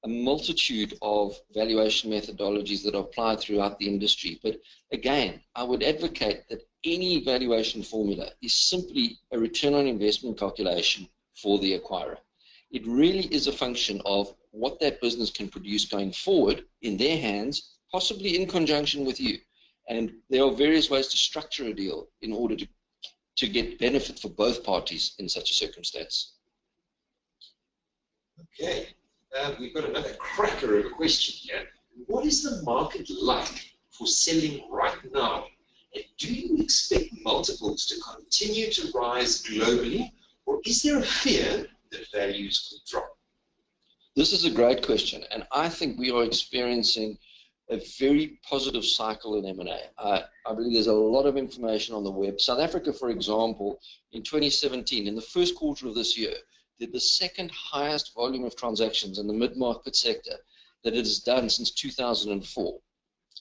a multitude of valuation methodologies that are applied throughout the industry, but again, I would advocate that any valuation formula is simply a return on investment calculation for the acquirer. It really is a function of what that business can produce going forward in their hands, possibly in conjunction with you. And there are various ways to structure a deal in order to get benefit for both parties in such a circumstance. Okay, we've got another cracker of a question here. What is the market like for selling right now? And do you expect multiples to continue to rise globally, or is there a fear that values could drop? This is a great question, and I think we are experiencing a very positive cycle in M&A. I believe there's a lot of information on the web. South Africa, for example, in 2017, in the first quarter of this year, did the second highest volume of transactions in the mid-market sector that it has done since 2004.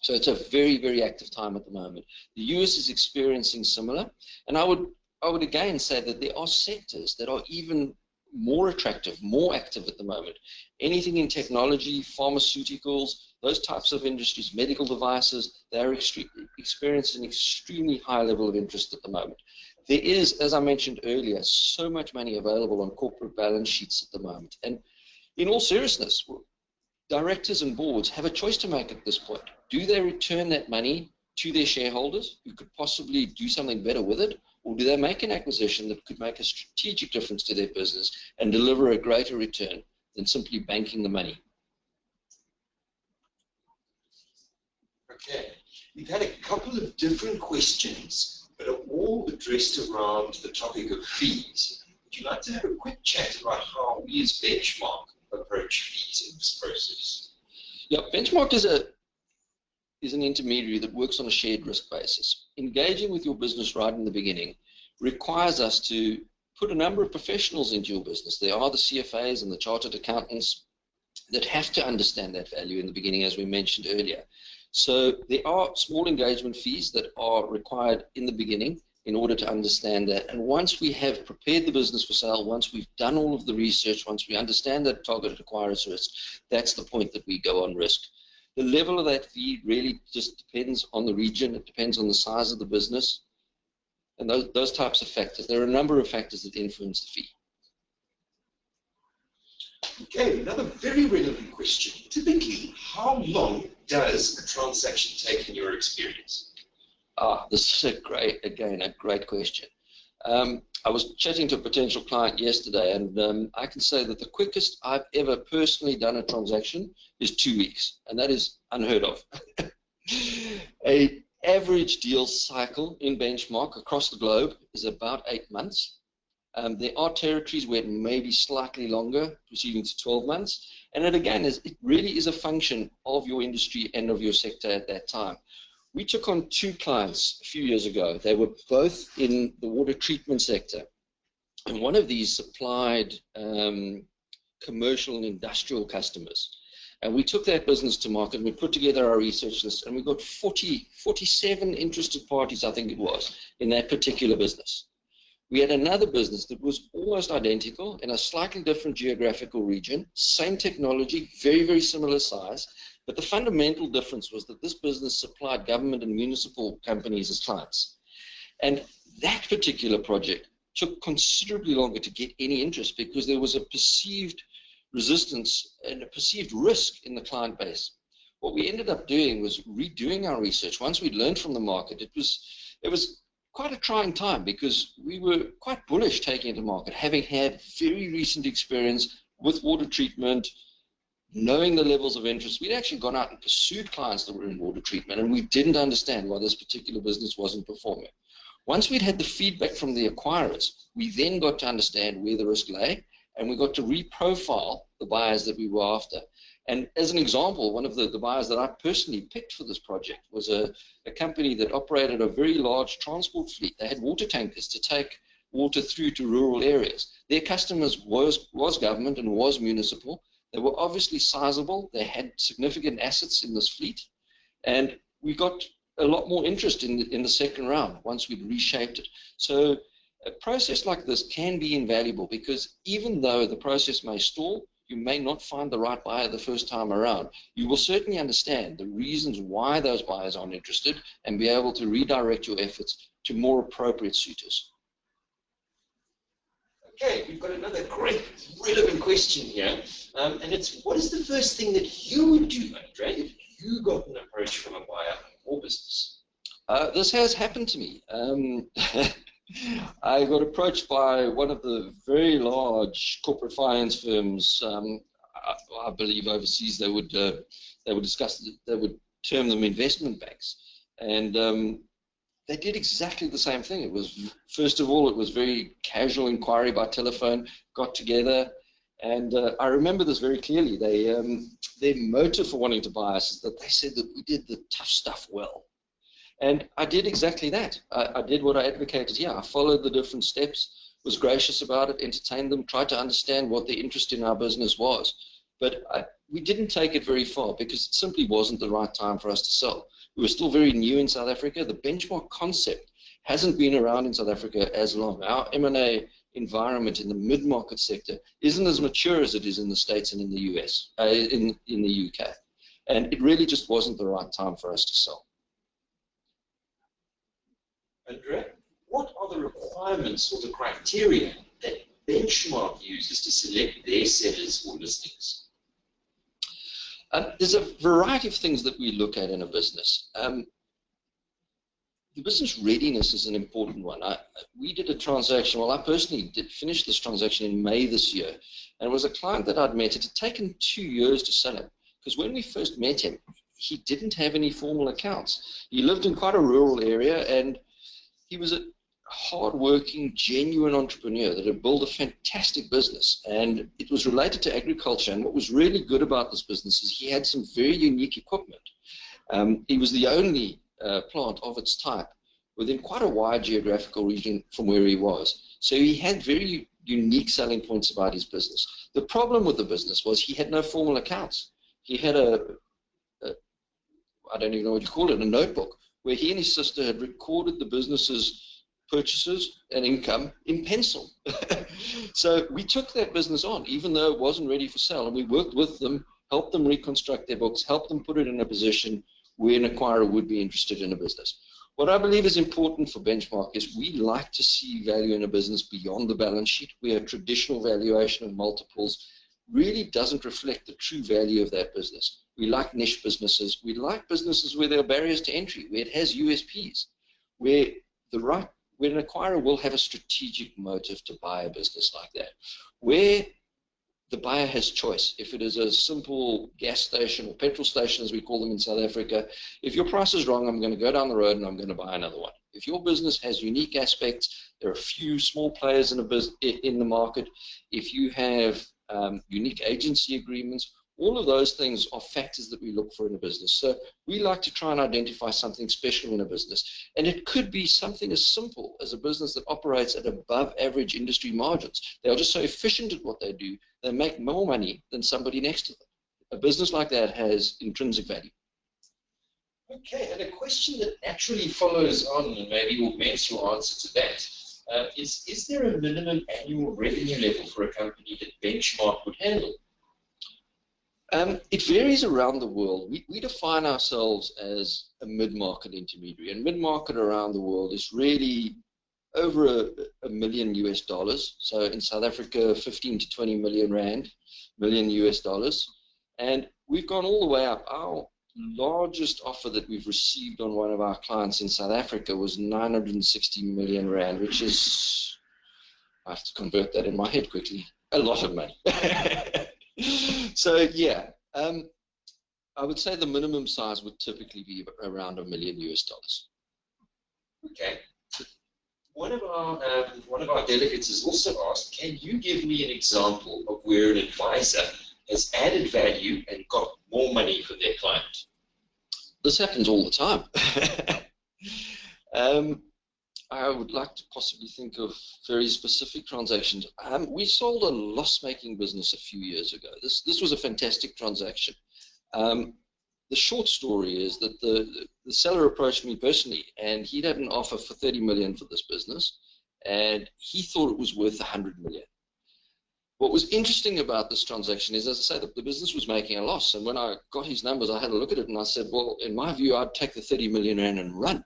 So it's a very, very active time at the moment. The US is experiencing similar, and I would again say that there are sectors that are even more attractive, more active at the moment. Anything in technology, pharmaceuticals, those types of industries, medical devices, they're experiencing an extremely high level of interest at the moment. There is, as I mentioned earlier, so much money available on corporate balance sheets at the moment. And in all seriousness, directors and boards have a choice to make at this point. Do they return that money to their shareholders who could possibly do something better with it, or do they make an acquisition that could make a strategic difference to their business and deliver a greater return than simply banking the money? Okay, we've had a couple of different questions, but are all addressed around the topic of fees. Would you like to have a quick chat about how we as Benchmark approach fees in this process? Yeah, Benchmark is an intermediary that works on a shared risk basis. Engaging with your business right in the beginning requires us to put a number of professionals into your business. There are the CFAs and the chartered accountants that have to understand that value in the beginning, as we mentioned earlier. So there are small engagement fees that are required in the beginning in order to understand that. And once we have prepared the business for sale, once we've done all of the research, once we understand that targeted acquirer's risk, that's the point that we go on risk. The level of that fee really just depends on the region. It depends on the size of the business and those types of factors. There are a number of factors that influence the fee. Okay, another very relevant question. Typically, how long does a transaction take in your experience? This is a great question. I was chatting to a potential client yesterday, and I can say that the quickest I've ever personally done a transaction is 2 weeks, and that is unheard of. An average deal cycle in Benchmark across the globe is about 8 months. There are territories where it may be slightly longer, proceeding to 12 months, and it really is a function of your industry and of your sector at that time. We took on 2 clients a few years ago. They were both in the water treatment sector, and one of these supplied commercial and industrial customers. And we took that business to market, and we put together our research list, and we got 47 interested parties, I think it was, in that particular business. We had another business that was almost identical in a slightly different geographical region, same technology, very, very similar size, but the fundamental difference was that this business supplied government and municipal companies as clients. And that particular project took considerably longer to get any interest because there was a perceived resistance and a perceived risk in the client base. What we ended up doing was redoing our research. Once we'd learned from the market, it was quite a trying time because we were quite bullish taking it to market, having had very recent experience with water treatment, knowing the levels of interest. We'd actually gone out and pursued clients that were in water treatment, and we didn't understand why this particular business wasn't performing. Once we'd had the feedback from the acquirers, we then got to understand where the risk lay, and we got to reprofile the buyers that we were after. And as an example, one of the buyers that I personally picked for this project was a company that operated a very large transport fleet. They had water tankers to take water through to rural areas. Their customers was government and was municipal. They were obviously sizable. They had significant assets in this fleet. And we got a lot more interest in the second round once we'd reshaped it. So a process like this can be invaluable because even though the process may stall, you may not find the right buyer the first time around. You will certainly understand the reasons why those buyers aren't interested and be able to redirect your efforts to more appropriate suitors. Okay, we've got another great relevant question here, and it's, what is the first thing that you would do, Andre, if you got an approach from a buyer for business? This has happened to me. I got approached by one of the very large corporate finance firms. I believe overseas they would discuss, they would term them investment banks, and they did exactly the same thing. It was, first of all, it was very casual inquiry by telephone. Got together, and I remember this very clearly. Their motive for wanting to buy us is that they said that we did the tough stuff well. And I did exactly that. I did what I advocated here. I followed the different steps, was gracious about it, entertained them, tried to understand what their interest in our business was. But we didn't take it very far because it simply wasn't the right time for us to sell. We were still very new in South Africa. The benchmark concept hasn't been around in South Africa as long. Our M&A environment in the mid-market sector isn't as mature as it is in the States and in the US, in the UK. And it really just wasn't the right time for us to sell. Andrea, what are the requirements or the criteria that Benchmark uses to select their sellers or listings? There's a variety of things that we look at in a business. The business readiness is an important one. We did a transaction, well, I personally did finish this transaction in May this year, and it was a client that I'd met. It had taken 2 years to sell him, because when we first met him, he didn't have any formal accounts. He lived in quite a rural area, and he was a hard-working, genuine entrepreneur that had built a fantastic business, and it was related to agriculture. And what was really good about this business is he had some very unique equipment. He was the only plant of its type within quite a wide geographical region from where he was. So he had very unique selling points about his business. The problem with the business was he had no formal accounts. He had I don't even know what you call it, a notebook, where he and his sister had recorded the business's purchases and income in pencil. So we took that business on, even though it wasn't ready for sale, and we worked with them, helped them reconstruct their books, helped them put it in a position where an acquirer would be interested in a business. What I believe is important for Benchmark is we like to see value in a business beyond the balance sheet, where traditional valuation of multiples really doesn't reflect the true value of that business. We like niche businesses. We like businesses where there are barriers to entry, where it has USPs, where an acquirer will have a strategic motive to buy a business like that, where the buyer has choice. If it is a simple gas station or petrol station, as we call them in South Africa, if your price is wrong, I'm going to go down the road and I'm going to buy another one. If your business has unique aspects, there are a few small players in the market, if you have unique agency agreements, all of those things are factors that we look for in a business. So we like to try and identify something special in a business. And it could be something as simple as a business that operates at above average industry margins. They are just so efficient at what they do, they make more money than somebody next to them. A business like that has intrinsic value. Okay, and a question that naturally follows on and maybe augments your answer to that is there a minimum annual revenue level for a company that Benchmark would handle? It varies around the world. We define ourselves as a mid-market intermediary, and mid-market around the world is really over a million US dollars. So in South Africa, 15 to 20 million US dollars. And we've gone all the way up. Our largest offer that we've received on one of our clients in South Africa was 960 million rand, which is, I have to convert that in my head quickly, a lot of money. So yeah, I would say the minimum size would typically be around $1 million US dollars. Okay. One of our delegates has also asked, can you give me an example of where an advisor has added value and got more money for their client? This happens all the time. I would like to possibly think of very specific transactions. We sold a loss-making business a few years ago. This was a fantastic transaction. The short story is that the seller approached me personally, and he'd had an offer for 30 million for this business, and he thought it was worth 100 million. What was interesting about this transaction is, as I say, the business was making a loss, and when I got his numbers, I had a look at it, and I said, well, in my view, I'd take the 30 million rand and run.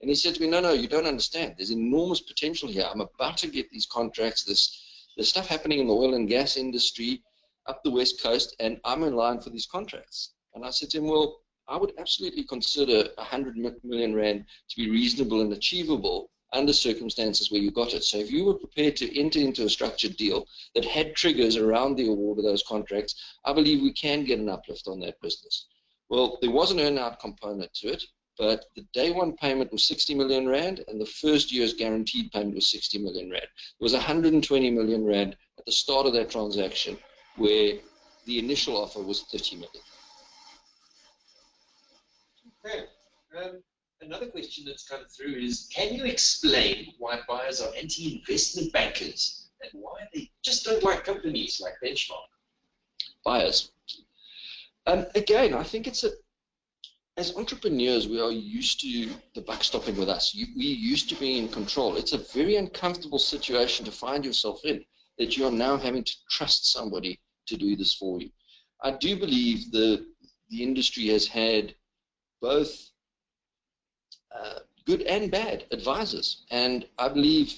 And he said to me, no, you don't understand. There's enormous potential here. I'm about to get these contracts. There's stuff happening in the oil and gas industry up the West Coast, and I'm in line for these contracts. And I said to him, well, I would absolutely consider 100 million rand to be reasonable and achievable under circumstances where you got it. So if you were prepared to enter into a structured deal that had triggers around the award of those contracts, I believe we can get an uplift on that business. Well, there was an earn-out component to it, but the day one payment was 60 million rand, and the first year's guaranteed payment was 60 million rand. It was 120 million rand at the start of that transaction, where the initial offer was 30 million. Okay. Another question that's come through is, can you explain why buyers are anti-investment bankers and why they just don't like companies like Benchmark? Buyers. Again, I think as entrepreneurs, we are used to the buck stopping with us. We're used to being in control. It's a very uncomfortable situation to find yourself in, that you're now having to trust somebody to do this for you. I do believe the industry has had both good and bad advisors, and I believe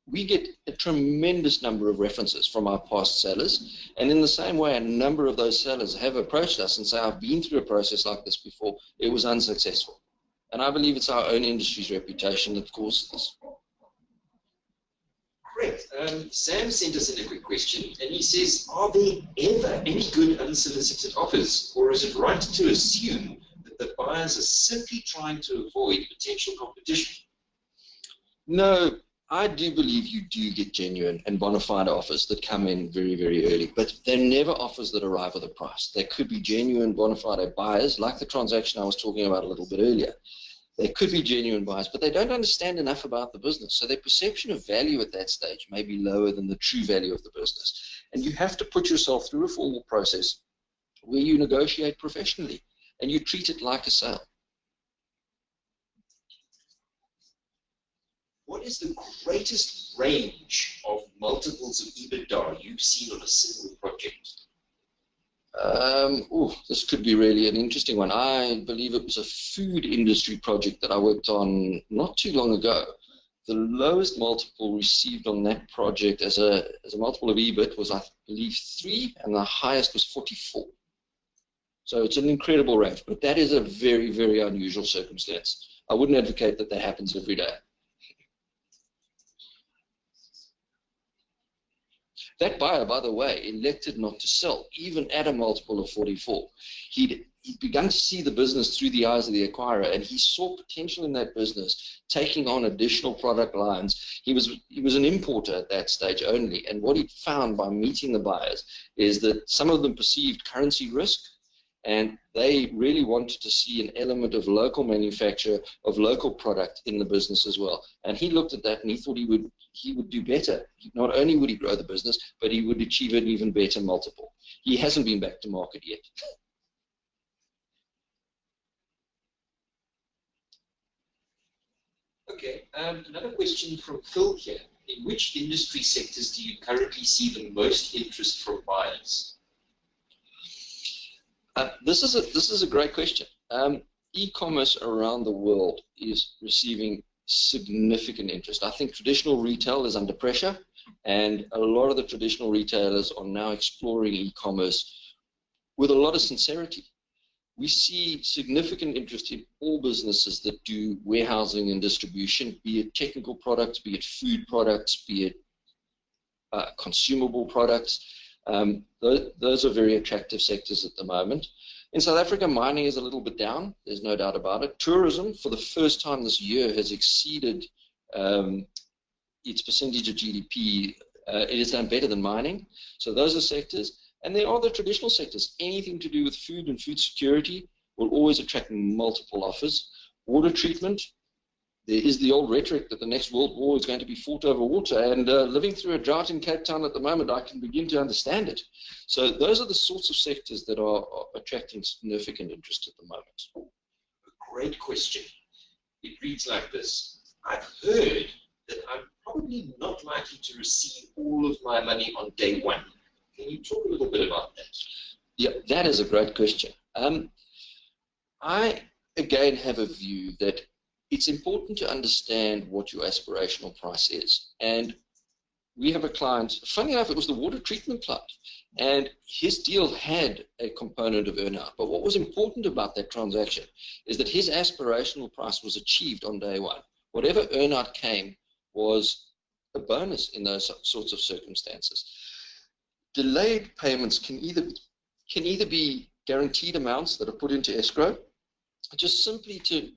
we get a tremendous number of references from our past sellers, and in the same way, a number of those sellers have approached us and say, I've been through a process like this before, it was unsuccessful. And I believe it's our own industry's reputation that causes this. Great. Sam sent us in a quick question, and he says, are there ever any good unsolicited offers, or is it right to assume that the buyers are simply trying to avoid potential competition? No, I do believe you do get genuine and bona fide offers that come in very, very early, but they're never offers that arrive at a price. They could be genuine bona fide buyers, like the transaction I was talking about a little bit earlier. They could be genuine buyers, but they don't understand enough about the business, so their perception of value at that stage may be lower than the true value of the business. And you have to put yourself through a formal process where you negotiate professionally and you treat it like a sale. What is the greatest range of multiples of EBITDA you've seen on a single project? This could be really an interesting one. I believe it was a food industry project that I worked on not too long ago. The lowest multiple received on that project as a multiple of EBIT was, I believe, 3, and the highest was 44. So it's an incredible range, but that is a very, very unusual circumstance. I wouldn't advocate that happens every day. That buyer, by the way, elected not to sell, even at a multiple of 44. He'd begun to see the business through the eyes of the acquirer, and he saw potential in that business, taking on additional product lines. He was an importer at that stage only, and what he found by meeting the buyers is that some of them perceived currency risk, and they really wanted to see an element of local manufacture, of local product in the business as well. And he looked at that and he thought he would do better. Not only would he grow the business, but he would achieve an even better multiple. He hasn't been back to market yet. Okay, another question from Phil here. In which industry sectors do you currently see the most interest from buyers? This is a great question. E-commerce around the world is receiving significant interest. I think traditional retail is under pressure, and a lot of the traditional retailers are now exploring e-commerce with a lot of sincerity. We see significant interest in all businesses that do warehousing and distribution, be it technical products, be it food products, be it consumable products. Those are very attractive sectors at the moment. In South Africa, mining is a little bit down, there's no doubt about it. Tourism, for the first time this year, has exceeded its percentage of GDP. It has done better than mining. So those are sectors. And there are the traditional sectors. Anything to do with food and food security will always attract multiple offers. Water treatment, there is the old rhetoric that the next world war is going to be fought over water, and living through a drought in Cape Town at the moment, I can begin to understand it. So those are the sorts of sectors that are attracting significant interest at the moment. A great question. It reads like this. I've heard that I'm probably not likely to receive all of my money on day one. Can you talk a little bit about that? Yeah, that is a great question. I, again, have a view that it's important to understand what your aspirational price is. And we have a client, funny enough, it was the water treatment client, and his deal had a component of earnout. But what was important about that transaction is that his aspirational price was achieved on day one. Whatever earnout came was a bonus in those sorts of circumstances. Delayed payments can either be guaranteed amounts that are put into escrow, just simply to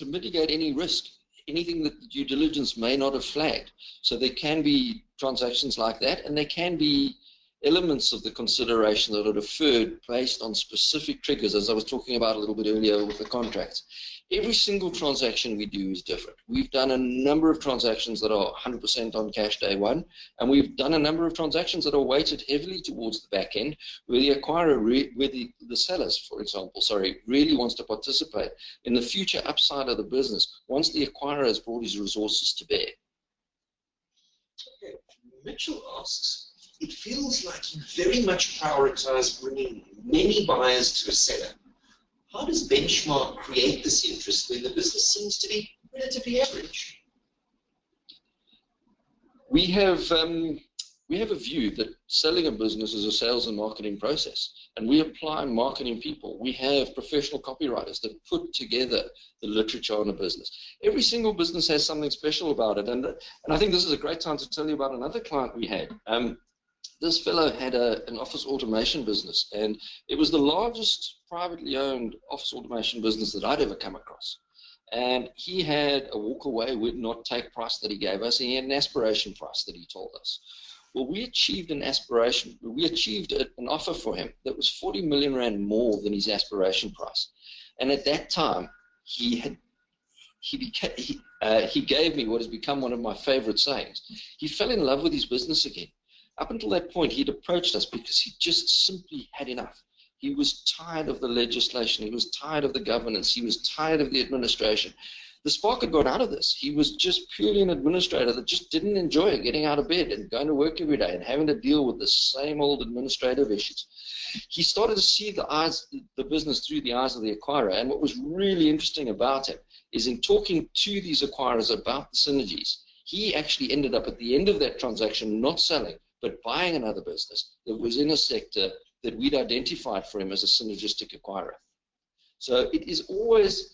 mitigate any risk, anything that the due diligence may not have flagged. So there can be transactions like that, and there can be elements of the consideration that are deferred based on specific triggers, as I was talking about a little bit earlier with the contracts. Every single transaction we do is different. We've done a number of transactions that are 100% on cash day one, and we've done a number of transactions that are weighted heavily towards the back end, where the acquirer, where the sellers, for example, really wants to participate in the future upside of the business once the acquirer has brought his resources to bear. Okay. Mitchell asks, it feels like you very much prioritize bringing many buyers to a seller. How does Benchmark create this interest when the business seems to be relatively average? We have a view that selling a business is a sales and marketing process, and we apply marketing people. We have professional copywriters that put together the literature on a business. Every single business has something special about it, and I think this is a great time to tell you about another client we had. This fellow had an office automation business, and it was the largest privately owned office automation business that I'd ever come across. And he had a walk away, would not take price that he gave us, and he had an aspiration price that he told us. Well, we achieved an offer for him that was 40 million rand more than his aspiration price. And at that time, he gave me what has become one of my favorite sayings. He fell in love with his business again. Up until that point, he'd approached us because he just simply had enough. He was tired of the legislation. He was tired of the governance. He was tired of the administration. The spark had gone out of this. He was just purely an administrator that just didn't enjoy getting out of bed and going to work every day and having to deal with the same old administrative issues. He started to see the business through the eyes of the acquirer. And what was really interesting about him is in talking to these acquirers about the synergies, he actually ended up at the end of that transaction not selling, but buying another business that was in a sector that we'd identified for him as a synergistic acquirer. So it is always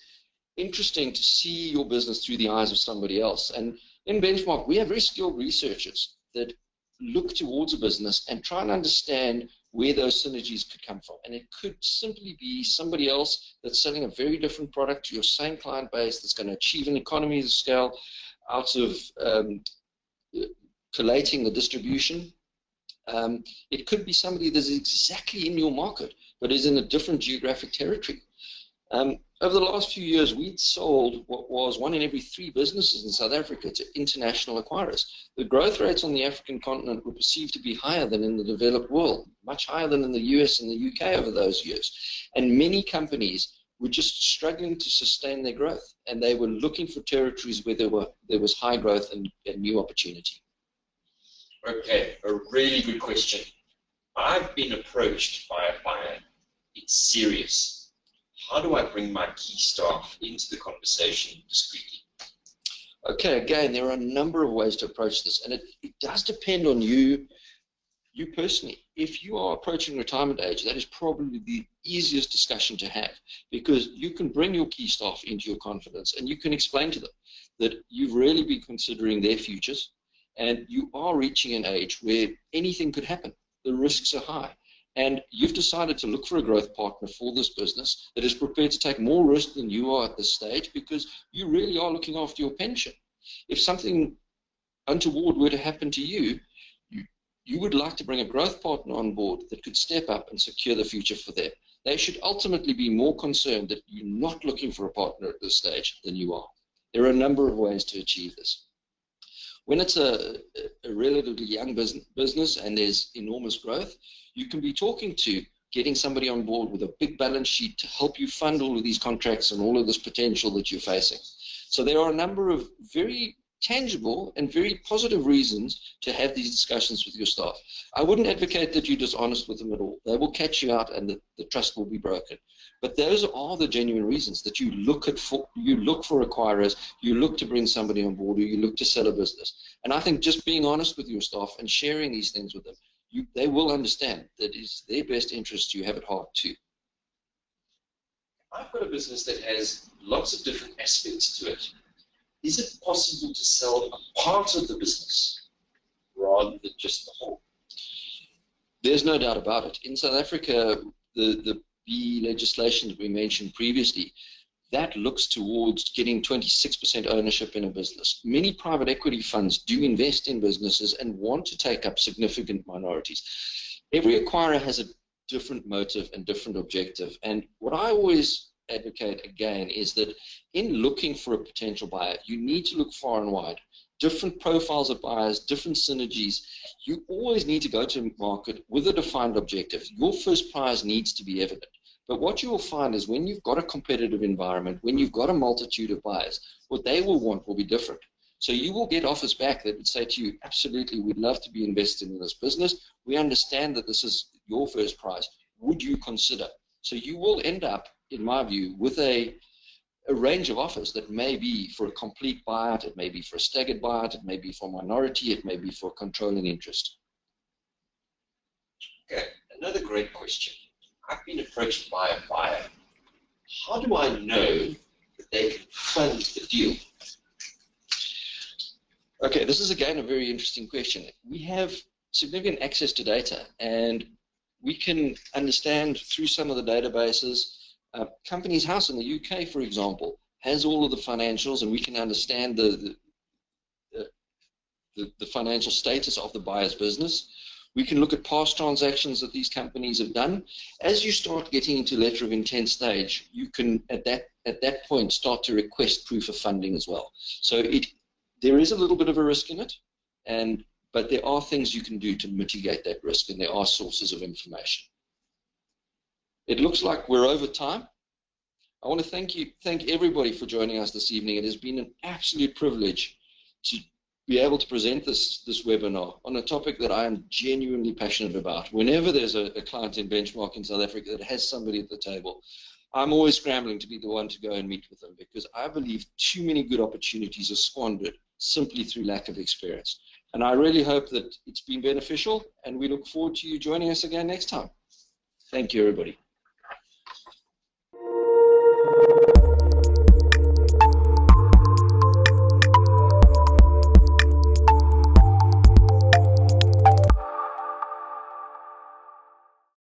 interesting to see your business through the eyes of somebody else. And in Benchmark, we have very skilled researchers that look towards a business and try and understand where those synergies could come from. And it could simply be somebody else that's selling a very different product to your same client base that's going to achieve an economy of scale out of collating the distribution. It could be somebody that's exactly in your market, but is in a different geographic territory. Over the last few years, we'd sold what was 1 in every 3 businesses in South Africa to international acquirers. The growth rates on the African continent were perceived to be higher than in the developed world, much higher than in the US and the UK over those years. And many companies were just struggling to sustain their growth, and they were looking for territories where there was high growth and new opportunity. Okay, a really good question. I've been approached by a buyer. It's serious. How do I bring my key staff into the conversation discreetly? Okay, again, there are a number of ways to approach this, and it does depend on you personally. If you are approaching retirement age, that is probably the easiest discussion to have, because you can bring your key staff into your confidence and you can explain to them that you've really been considering their futures and you are reaching an age where anything could happen. The risks are high. And you've decided to look for a growth partner for this business that is prepared to take more risk than you are at this stage, because you really are looking after your pension. If something untoward were to happen to you, you would like to bring a growth partner on board that could step up and secure the future for them. They should ultimately be more concerned that you're not looking for a partner at this stage than you are. There are a number of ways to achieve this. When it's a relatively young business and there's enormous growth, you can be talking to getting somebody on board with a big balance sheet to help you fund all of these contracts and all of this potential that you're facing. So there are a number of very tangible and very positive reasons to have these discussions with your staff. I wouldn't advocate that you're dishonest with them at all. They will catch you out and the trust will be broken. But those are the genuine reasons that you look for acquirers, you look to bring somebody on board, or you look to sell a business. And I think just being honest with your staff and sharing these things with them, they will understand that it's their best interest you have at heart too. I've got a business that has lots of different aspects to it. Is it possible to sell a part of the business rather than just the whole? There's no doubt about it. In South Africa, the BE legislation that we mentioned previously, that looks towards getting 26% ownership in a business. Many private equity funds do invest in businesses and want to take up significant minorities. Every acquirer has a different motive and different objective. And what I always advocate again is that in looking for a potential buyer, you need to look far and wide. Different profiles of buyers, different synergies. You always need to go to market with a defined objective. Your first prize needs to be evident. But what you will find is when you've got a competitive environment, when you've got a multitude of buyers, what they will want will be different. So you will get offers back that would say to you, absolutely, we'd love to be invested in this business. We understand that this is your first prize. Would you consider? So you will end up, in my view, with a range of offers that may be for a complete buyout, it may be for a staggered buyout, it may be for a minority, it may be for a controlling interest. Okay, another great question. I've been approached by a buyer. How do I know that they can fund the deal? Okay, this is again a very interesting question. We have significant access to data, and we can understand through some of the databases. Companies House in the UK, for example, has all of the financials, and we can understand the financial status of the buyer's business. We can look at past transactions that these companies have done. As you start getting into letter of intent stage, you can at that point start to request proof of funding as well. So there is a little bit of a risk in it, but there are things you can do to mitigate that risk, and there are sources of information. It looks like we're over time. I want to thank everybody for joining us this evening. It has been an absolute privilege to be able to present this webinar on a topic that I am genuinely passionate about. Whenever there's a client in Benchmark in South Africa that has somebody at the table, I'm always scrambling to be the one to go and meet with them, because I believe too many good opportunities are squandered simply through lack of experience. And I really hope that it's been beneficial, and we look forward to you joining us again next time. Thank you, everybody.